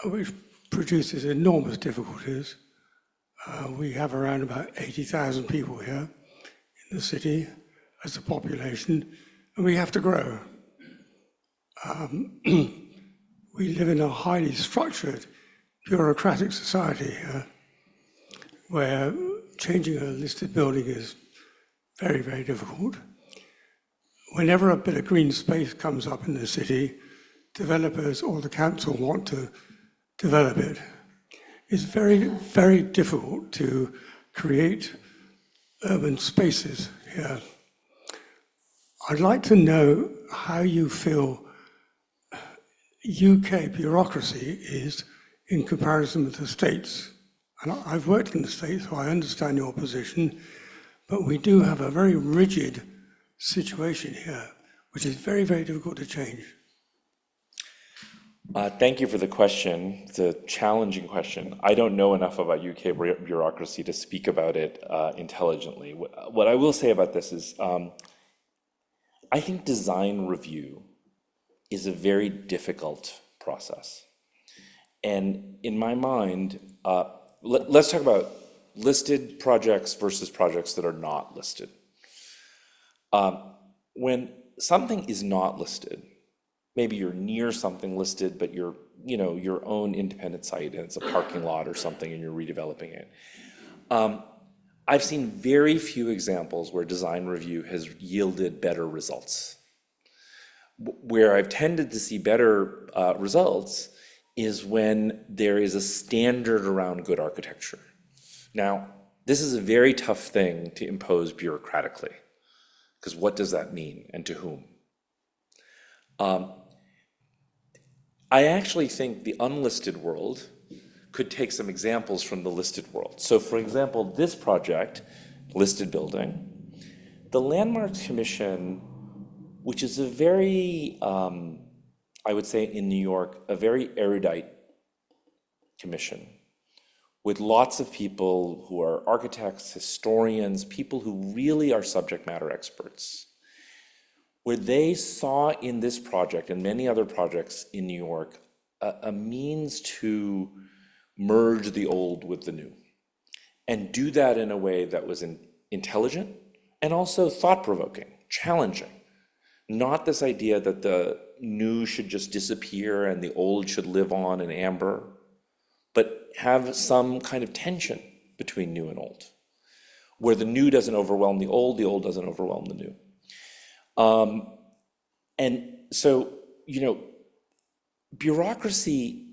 which produces enormous difficulties. We have around about 80,000 people here in the city as a population, and we have to grow. We live in a highly structured, bureaucratic society here, where changing a listed building is very, very difficult. Whenever a bit of green space comes up in the city, developers or the council want to develop it. It's very, very difficult to create urban spaces here. I'd like to know how you feel UK bureaucracy is in comparison with the States. And I've worked in the States, so I understand your position, but we do have a very rigid situation here, which is very, very difficult to change. Thank you for the question. It's a challenging question. I don't know enough about UK bureaucracy to speak about it intelligently. What I will say about this is I think design review is a very difficult process. And in my mind, let's talk about listed projects versus projects that are not listed. When something is not listed, maybe you're near something listed, but you're, your own independent site and it's a parking lot or something and you're redeveloping it. I've seen very few examples where design review has yielded better results. Where I've tended to see better results is when there is a standard around good architecture. Now, this is a very tough thing to impose bureaucratically, because what does that mean and to whom? I actually think the unlisted world could take some examples from the listed world. So for example, this project, listed building, the Landmarks Commission, which is a very, I would say in New York, a very erudite commission with lots of people who are architects, historians, people who really are subject matter experts, where they saw in this project and many other projects in New York a means to merge the old with the new and do that in a way that was intelligent and also thought-provoking, challenging. Not this idea that the new should just disappear and the old should live on in amber, but have some kind of tension between new and old, where the new doesn't overwhelm the old doesn't overwhelm the new. And so, bureaucracy,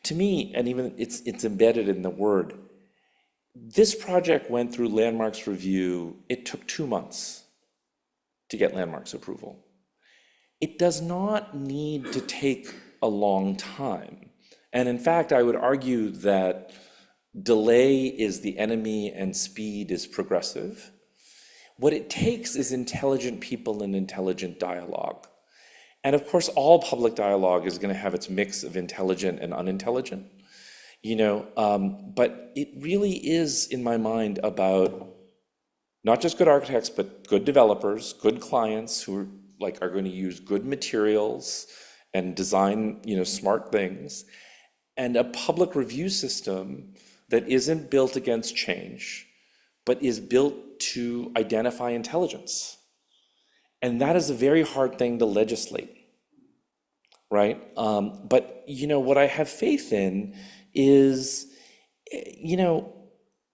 to me, and even it's embedded in the word, this project went through Landmarks review. It took 2 months to get Landmarks approval. It does not need to take a long time. And in fact, I would argue that delay is the enemy and speed is progressive. What it takes is intelligent people and intelligent dialogue. And of course, all public dialogue is going to have its mix of intelligent and unintelligent, but it really is, in my mind, about not just good architects, but good developers, good clients who are going to use good materials and design, smart things, and a public review system that isn't built against change, but is built to identify intelligence. And that is a very hard thing to legislate, right? But, what I have faith in is,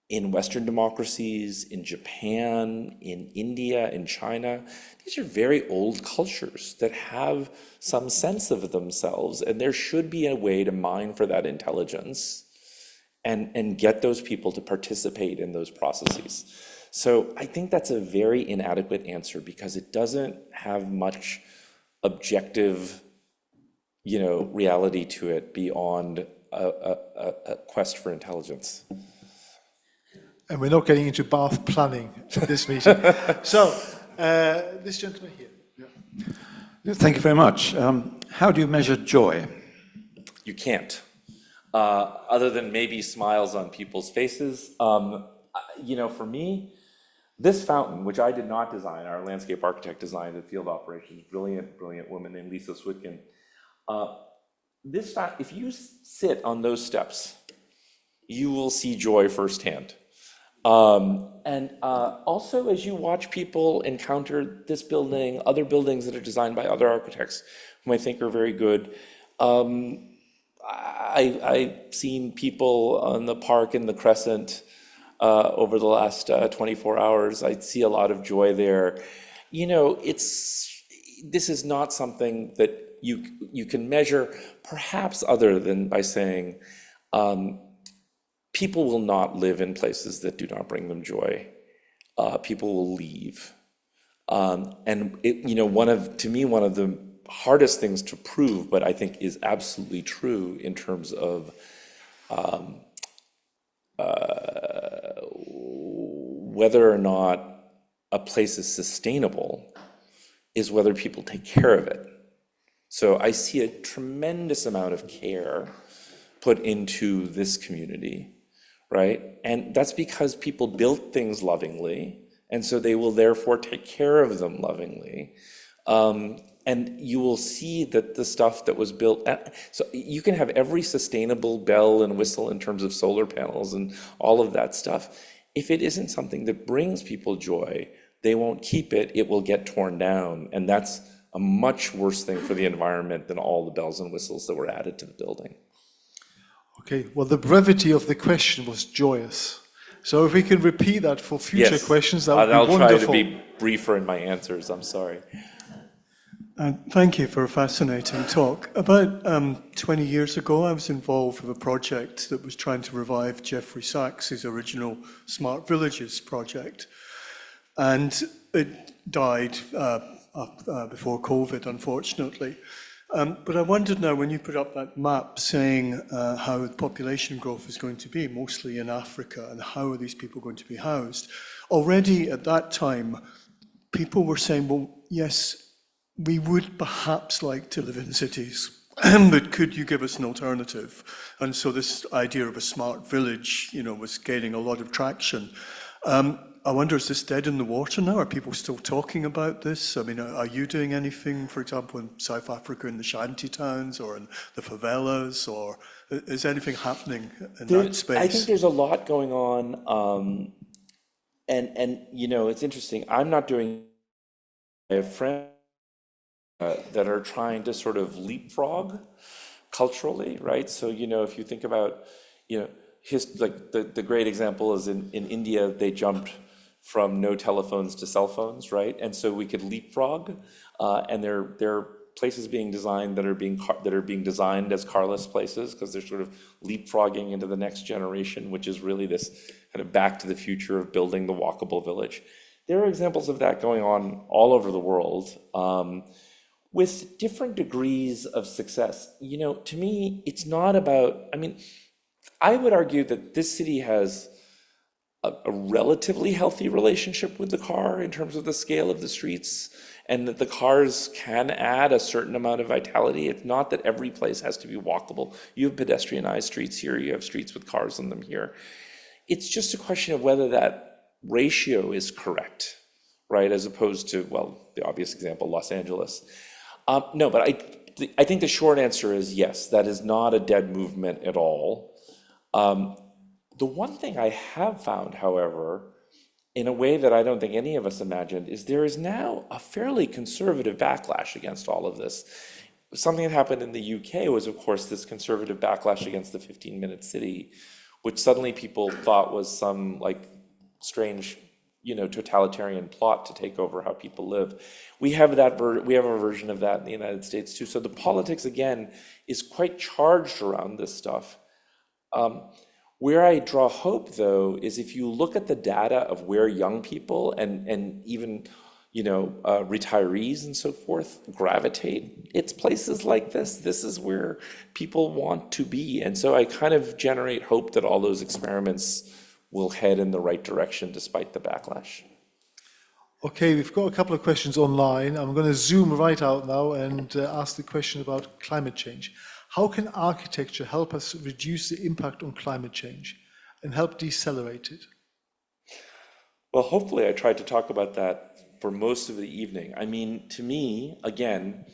in Western democracies, in Japan, in India, in China, these are very old cultures that have some sense of themselves, and there should be a way to mine for that intelligence and get those people to participate in those processes. So I think that's a very inadequate answer because it doesn't have much objective, reality to it beyond a quest for intelligence. And we're not getting into Bath planning at this meeting. So, this gentleman here. Yeah. Thank you very much. How do you measure joy? You can't, other than maybe smiles on people's faces. For me, this fountain, which I did not design, our landscape architect designed at Field Operations, brilliant woman named Lisa Switkin. This fountain, if you sit on those steps, you will see joy firsthand. And also, as you watch people encounter this building, other buildings that are designed by other architects, whom I think are very good, I've seen people on the park in the Crescent over the last 24 hours. I see a lot of joy there. This is not something that you can measure, perhaps other than by saying, people will not live in places that do not bring them joy. People will leave. And to me, one of the hardest things to prove, but I think is absolutely true in terms of whether or not a place is sustainable, is whether people take care of it. So I see a tremendous amount of care put into this community. Right? And that's because people built things lovingly, and so they will therefore take care of them lovingly. And you will see that the stuff that was built, so you can have every sustainable bell and whistle in terms of solar panels and all of that stuff. If it isn't something that brings people joy, they won't keep it, it will get torn down. And that's a much worse thing for the environment than all the bells and whistles that were added to the building. Okay, well, the brevity of the question was joyous. So if we can repeat that for future questions, that would be wonderful. I'll try to be briefer in my answers, I'm sorry. Thank you for a fascinating talk. About 20 years ago, I was involved with a project that was trying to revive Jeffrey Sachs's original Smart Villages project. And it died before COVID, unfortunately. But I wondered now, when you put up that map saying how the population growth is going to be, mostly in Africa, and how are these people going to be housed, already at that time, people were saying, well, yes, we would perhaps like to live in cities, but could you give us an alternative? And so this idea of a smart village, was gaining a lot of traction. I wonder, is this dead in the water now? Are people still talking about this? I mean, are you doing anything, for example, in South Africa, in the shanty towns or in the favelas, or is anything happening in that space? I think there's a lot going on, and it's interesting. I'm not doing. I have friends that are trying to sort of leapfrog culturally, right? So if you think about, like the great example is in India, they jumped from no telephones to cell phones, right? And so we could leapfrog, and there are places being designed that are being designed as carless places because they're sort of leapfrogging into the next generation, which is really this kind of back to the future of building the walkable village. There are examples of that going on all over the world. with different degrees of success. To me, it's not about, I would argue that this city has a relatively healthy relationship with the car in terms of the scale of the streets, and that the cars can add a certain amount of vitality. It's not that every place has to be walkable. You have pedestrianized streets here, you have streets with cars on them here. It's just a question of whether that ratio is correct, right? As opposed to, well, the obvious example, Los Angeles. No, but I think the short answer is yes, that is not a dead movement at all. The one thing I have found, however, in a way that I don't think any of us imagined, is there is now a fairly conservative backlash against all of this. Something that happened in the UK was, of course, this conservative backlash against the 15-minute city, which suddenly people thought was some strange, totalitarian plot to take over how people live. We have we have a version of that in the United States too. So the politics, again, is quite charged around this stuff. Where I draw hope, though, is if you look at the data of where young people and even retirees and so forth gravitate, it's places like this. This is where people want to be. And so I kind of generate hope that all those experiments will head in the right direction despite the backlash. Okay, we've got a couple of questions online. I'm going to zoom right out now and ask the question about climate change. How can architecture help us reduce the impact on climate change and help decelerate it? Well, hopefully I tried to talk about that for most of the evening. To me, again,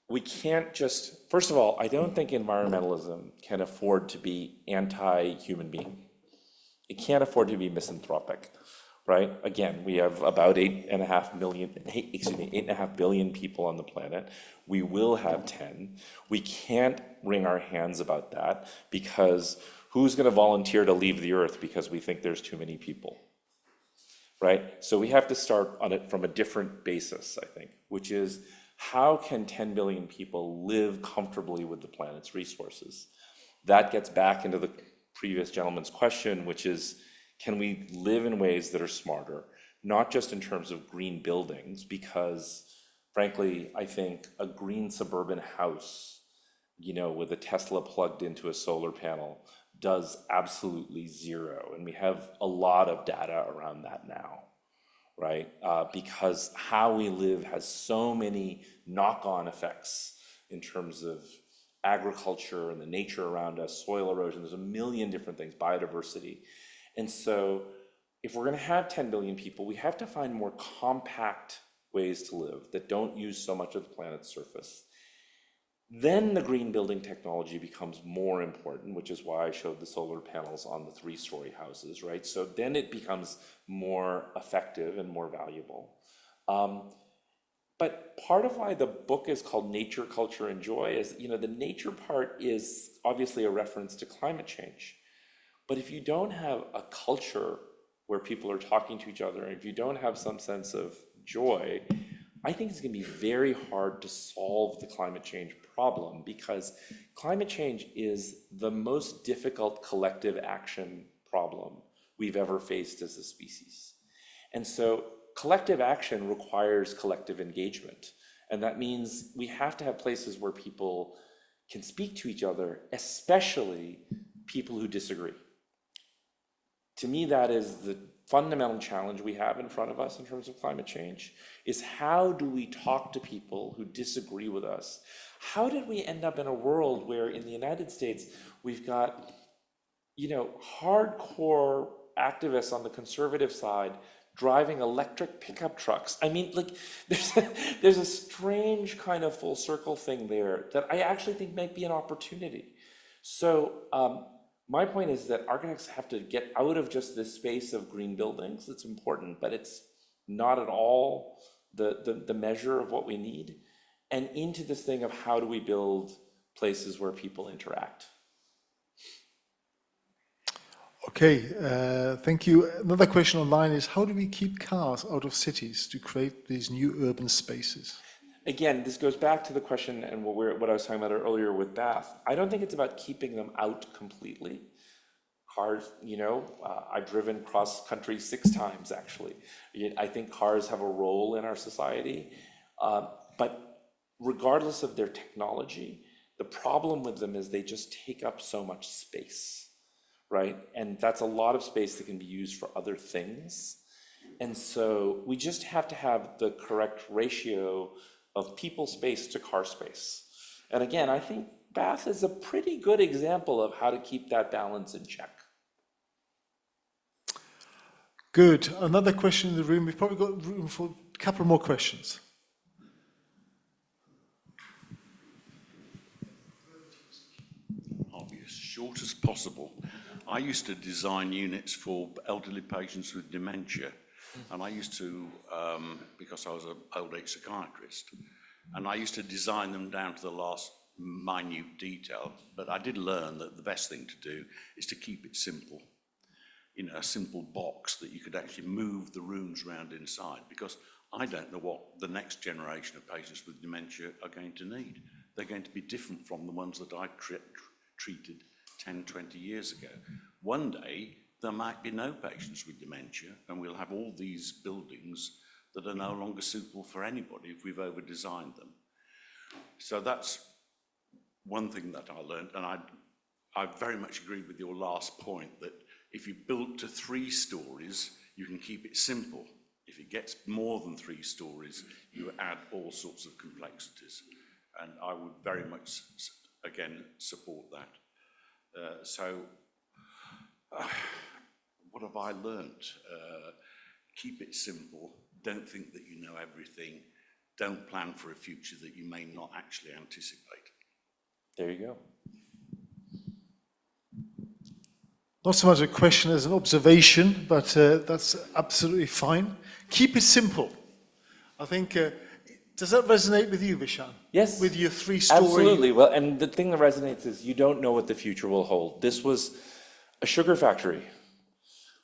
we can't just, first of all, I don't think environmentalism can afford to be anti-human being. It can't afford to be misanthropic, right? Again, we have about 8.5 billion people on the planet. We will have 10. We can't wring our hands about that, because who's going to volunteer to leave the earth because we think there's too many people, right? So we have to start on it from a different basis, I think, which is how can 10 billion people live comfortably with the planet's resources? That gets back into the previous gentleman's question, which is, can we live in ways that are smarter, not just in terms of green buildings, because frankly, I think a green suburban house, with a Tesla plugged into a solar panel does absolutely zero. And we have a lot of data around that now, right? Because how we live has so many knock-on effects in terms of agriculture and the nature around us, soil erosion, there's a million different things, biodiversity. And so if we're going to have 10 billion people, we have to find more compact ways to live that don't use so much of the planet's surface. Then the green building technology becomes more important, which is why I showed the solar panels on the 3-story houses, right? So then it becomes more effective and more valuable. But part of why the book is called Nature, Culture, and Joy is, the nature part is obviously a reference to climate change. But if you don't have a culture where people are talking to each other, and if you don't have some sense of joy, I think it's going to be very hard to solve the climate change problem, because climate change is the most difficult collective action problem we've ever faced as a species. And so collective action requires collective engagement. And that means we have to have places where people can speak to each other, especially people who disagree. To me, that is the fundamental challenge we have in front of us in terms of climate change, is how do we talk to people who disagree with us? How did we end up in a world where in the United States, we've got, hardcore activists on the conservative side driving electric pickup trucks? There's a strange kind of full circle thing there that I actually think might be an opportunity. So, my point is that architects have to get out of just this space of green buildings. It's important, but it's not at all the measure of what we need, and into this thing of how do we build places where people interact. Okay, thank you. Another question online is, how do we keep cars out of cities to create these new urban spaces? Again, this goes back to the question and what I was talking about earlier with Bath. I don't think it's about keeping them out completely. Cars, I've driven cross country 6 times actually. I think cars have a role in our society, but regardless of their technology, the problem with them is they just take up so much space, right? And that's a lot of space that can be used for other things. And so we just have to have the correct ratio of people space to car space. And again, I think Bath is a pretty good example of how to keep that balance in check. Good. Another question in the room. We've probably got room for a couple more questions. I'll be as short as possible. I used to design units for elderly patients with dementia, and I used to, because I was an old age psychiatrist, and I used to design them down to the last minute detail, but I did learn that the best thing to do is to keep it simple. You know, a simple box that you could actually move the rooms around inside, because I don't know what the next generation of patients with dementia are going to need. They're going to be different from the ones that I treated 10, 20 years ago. One day, there might be no patients with dementia, and we'll have all these buildings that are no longer suitable for anybody if we've over-designed them. So that's one thing that I learned, and I very much agree with your last point, that if you build to 3 stories, you can keep it simple. If it gets more than 3 stories, you add all sorts of complexities. And I would very much, again, support that. What have I learnt? Keep it simple. Don't think that you know everything. Don't plan for a future that you may not actually anticipate. There you go. Not so much a question as an observation, but that's absolutely fine. Keep it simple. I think, does that resonate with you, Vishaan? Yes. With your 3-story? Absolutely. Well, and the thing that resonates is you don't know what the future will hold. This was a sugar factory.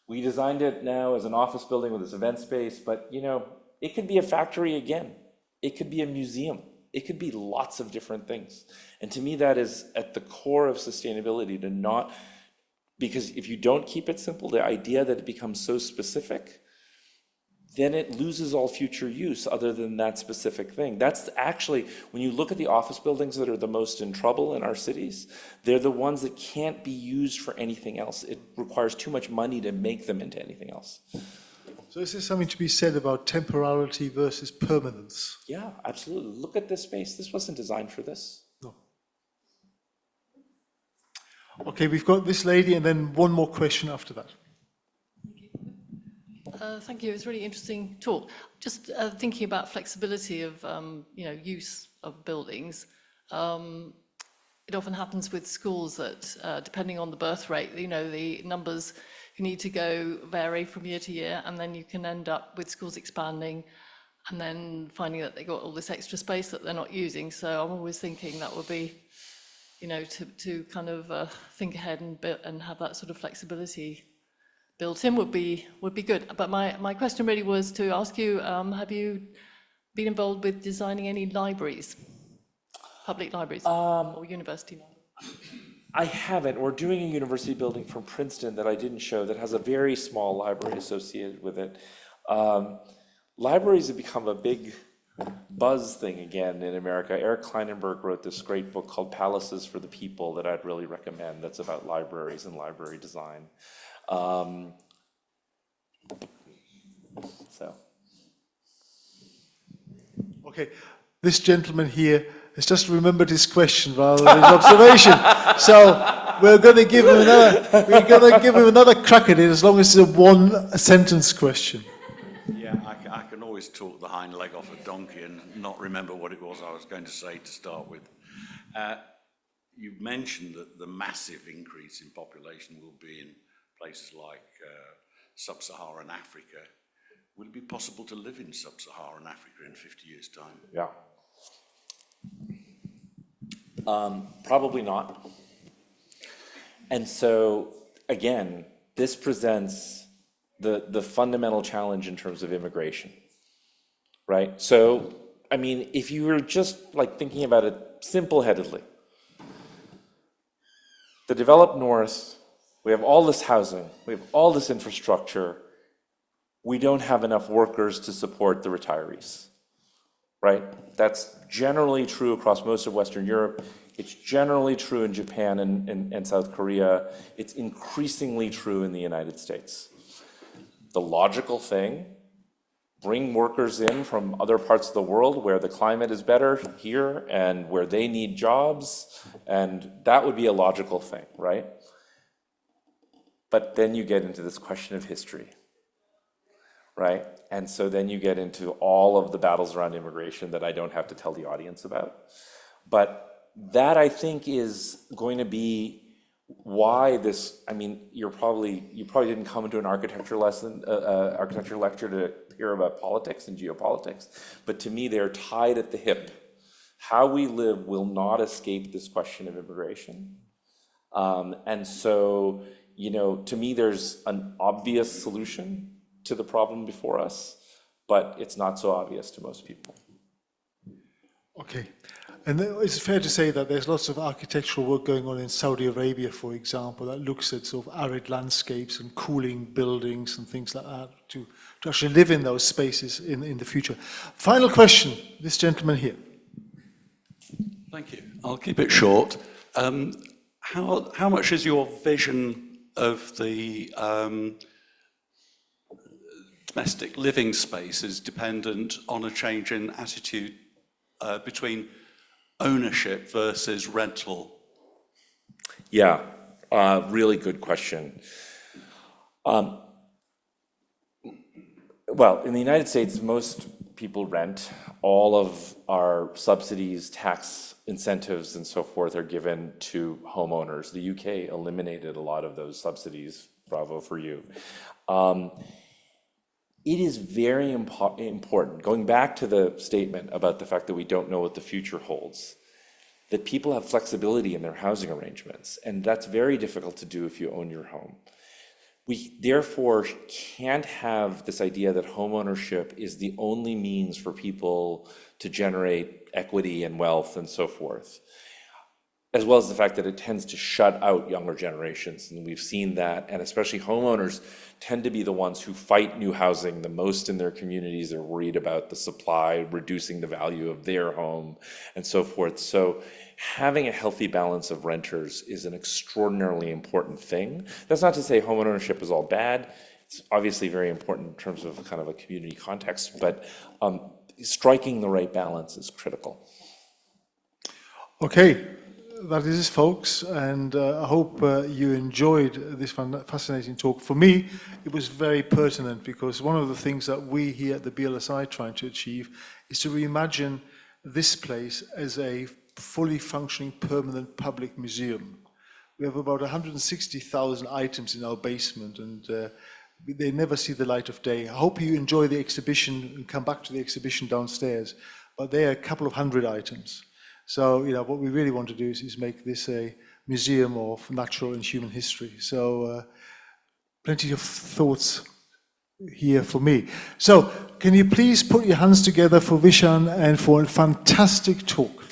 We designed it now as an office building with this event space, but you know, it could be a factory again. It could be a museum. It could be lots of different things. And to me, that is at the core of sustainability, to not, because if you don't keep it simple, the idea that it becomes so specific, then it loses all future use other than that specific thing. That's actually, when you look at the office buildings that are the most in trouble in our cities, they're the ones that can't be used for anything else. It requires too much money to make them into anything else. So is there something to be said about temporality versus permanence? Yeah, absolutely. Look at this space. This wasn't designed for this. No. Okay, we've got this lady and then one more question after that. Thank you. It was a really interesting talk. Just thinking about flexibility of use of buildings. It often happens with schools that depending on the birth rate, the numbers you need to go vary from year to year, and then you can end up with schools expanding and then finding that they got all this extra space that they're not using. So I'm always thinking that would be, to kind of think ahead and have that sort of flexibility built in would be good. But my question really was to ask you, have you been involved with designing any libraries, public libraries or university libraries? I haven't. We're doing a university building from Princeton that I didn't show that has a very small library associated with it. Libraries have become a big buzz thing again in America. Eric Kleinenberg wrote this great book called Palaces for the People that I'd really recommend, that's about libraries and library design. Okay, this gentleman here has just remembered his question rather than his observation. So we're going to give him another crack at it, as long as it's a 1-sentence question. Yeah, I can always talk the hind leg off a donkey and not remember what it was I was going to say to start with. You've mentioned that the massive increase in population will be in places like sub-Saharan Africa. Will it be possible to live in sub-Saharan Africa in 50 years' time? Yeah. Probably not. And so, again, this presents the fundamental challenge in terms of immigration, right? So, I mean, if you were just like thinking about it simple-headedly, the developed North, we have all this housing, we have all this infrastructure, we don't have enough workers to support the retirees, right? That's generally true across most of Western Europe. It's generally true in Japan and South Korea. It's increasingly true in the United States. The logical thing, bring workers in from other parts of the world where the climate is better here and where they need jobs, and that would be a logical thing, right? But then you get into this question of history, right? And so then you get into all of the battles around immigration that I don't have to tell the audience about. But that, I think, is going to be why this, I mean, you probably didn't come into an architecture lecture to hear about politics and geopolitics, but to me, they're tied at the hip. How we live will not escape this question of immigration. And so, you know, to me, there's an obvious solution to the problem before us, but it's not so obvious to most people. Okay. And it's fair to say that there's lots of architectural work going on in Saudi Arabia, for example, that looks at sort of arid landscapes and cooling buildings and things like that to actually live in those spaces in the future. Final question, this gentleman here. Thank you. I'll keep it short. How much is your vision of the domestic living spaces dependent on a change in attitude between ownership versus rental? Yeah, really good question. Well, in the United States, most people rent. All of our subsidies, tax incentives, and so forth are given to homeowners. The UK eliminated a lot of those subsidies. Bravo for you. It is very important, going back to the statement about the fact that we don't know what the future holds, that people have flexibility in their housing arrangements, and that's very difficult to do if you own your home. We therefore can't have this idea that homeownership is the only means for people to generate equity and wealth and so forth, as well as the fact that it tends to shut out younger generations. And we've seen that, and especially homeowners tend to be the ones who fight new housing the most in their communities. They're worried about the supply, reducing the value of their home, and so forth. So having a healthy balance of renters is an extraordinarily important thing. That's not to say homeownership is all bad. It's obviously very important in terms of kind of a community context, but striking the right balance is critical. Okay. That is it, folks, and I hope you enjoyed this fascinating talk. For me, it was very pertinent because one of the things that we here at the BLSI are trying to achieve is to reimagine this place as a fully functioning permanent public museum. We have about 160,000 items in our basement, and they never see the light of day. I hope you enjoy the exhibition and come back to the exhibition downstairs, but there are a couple of hundred items. So, you know, what we really want to do is make this a museum of natural and human history. So, plenty of thoughts here for me. So, can you please put your hands together for Vishaan and for a fantastic talk?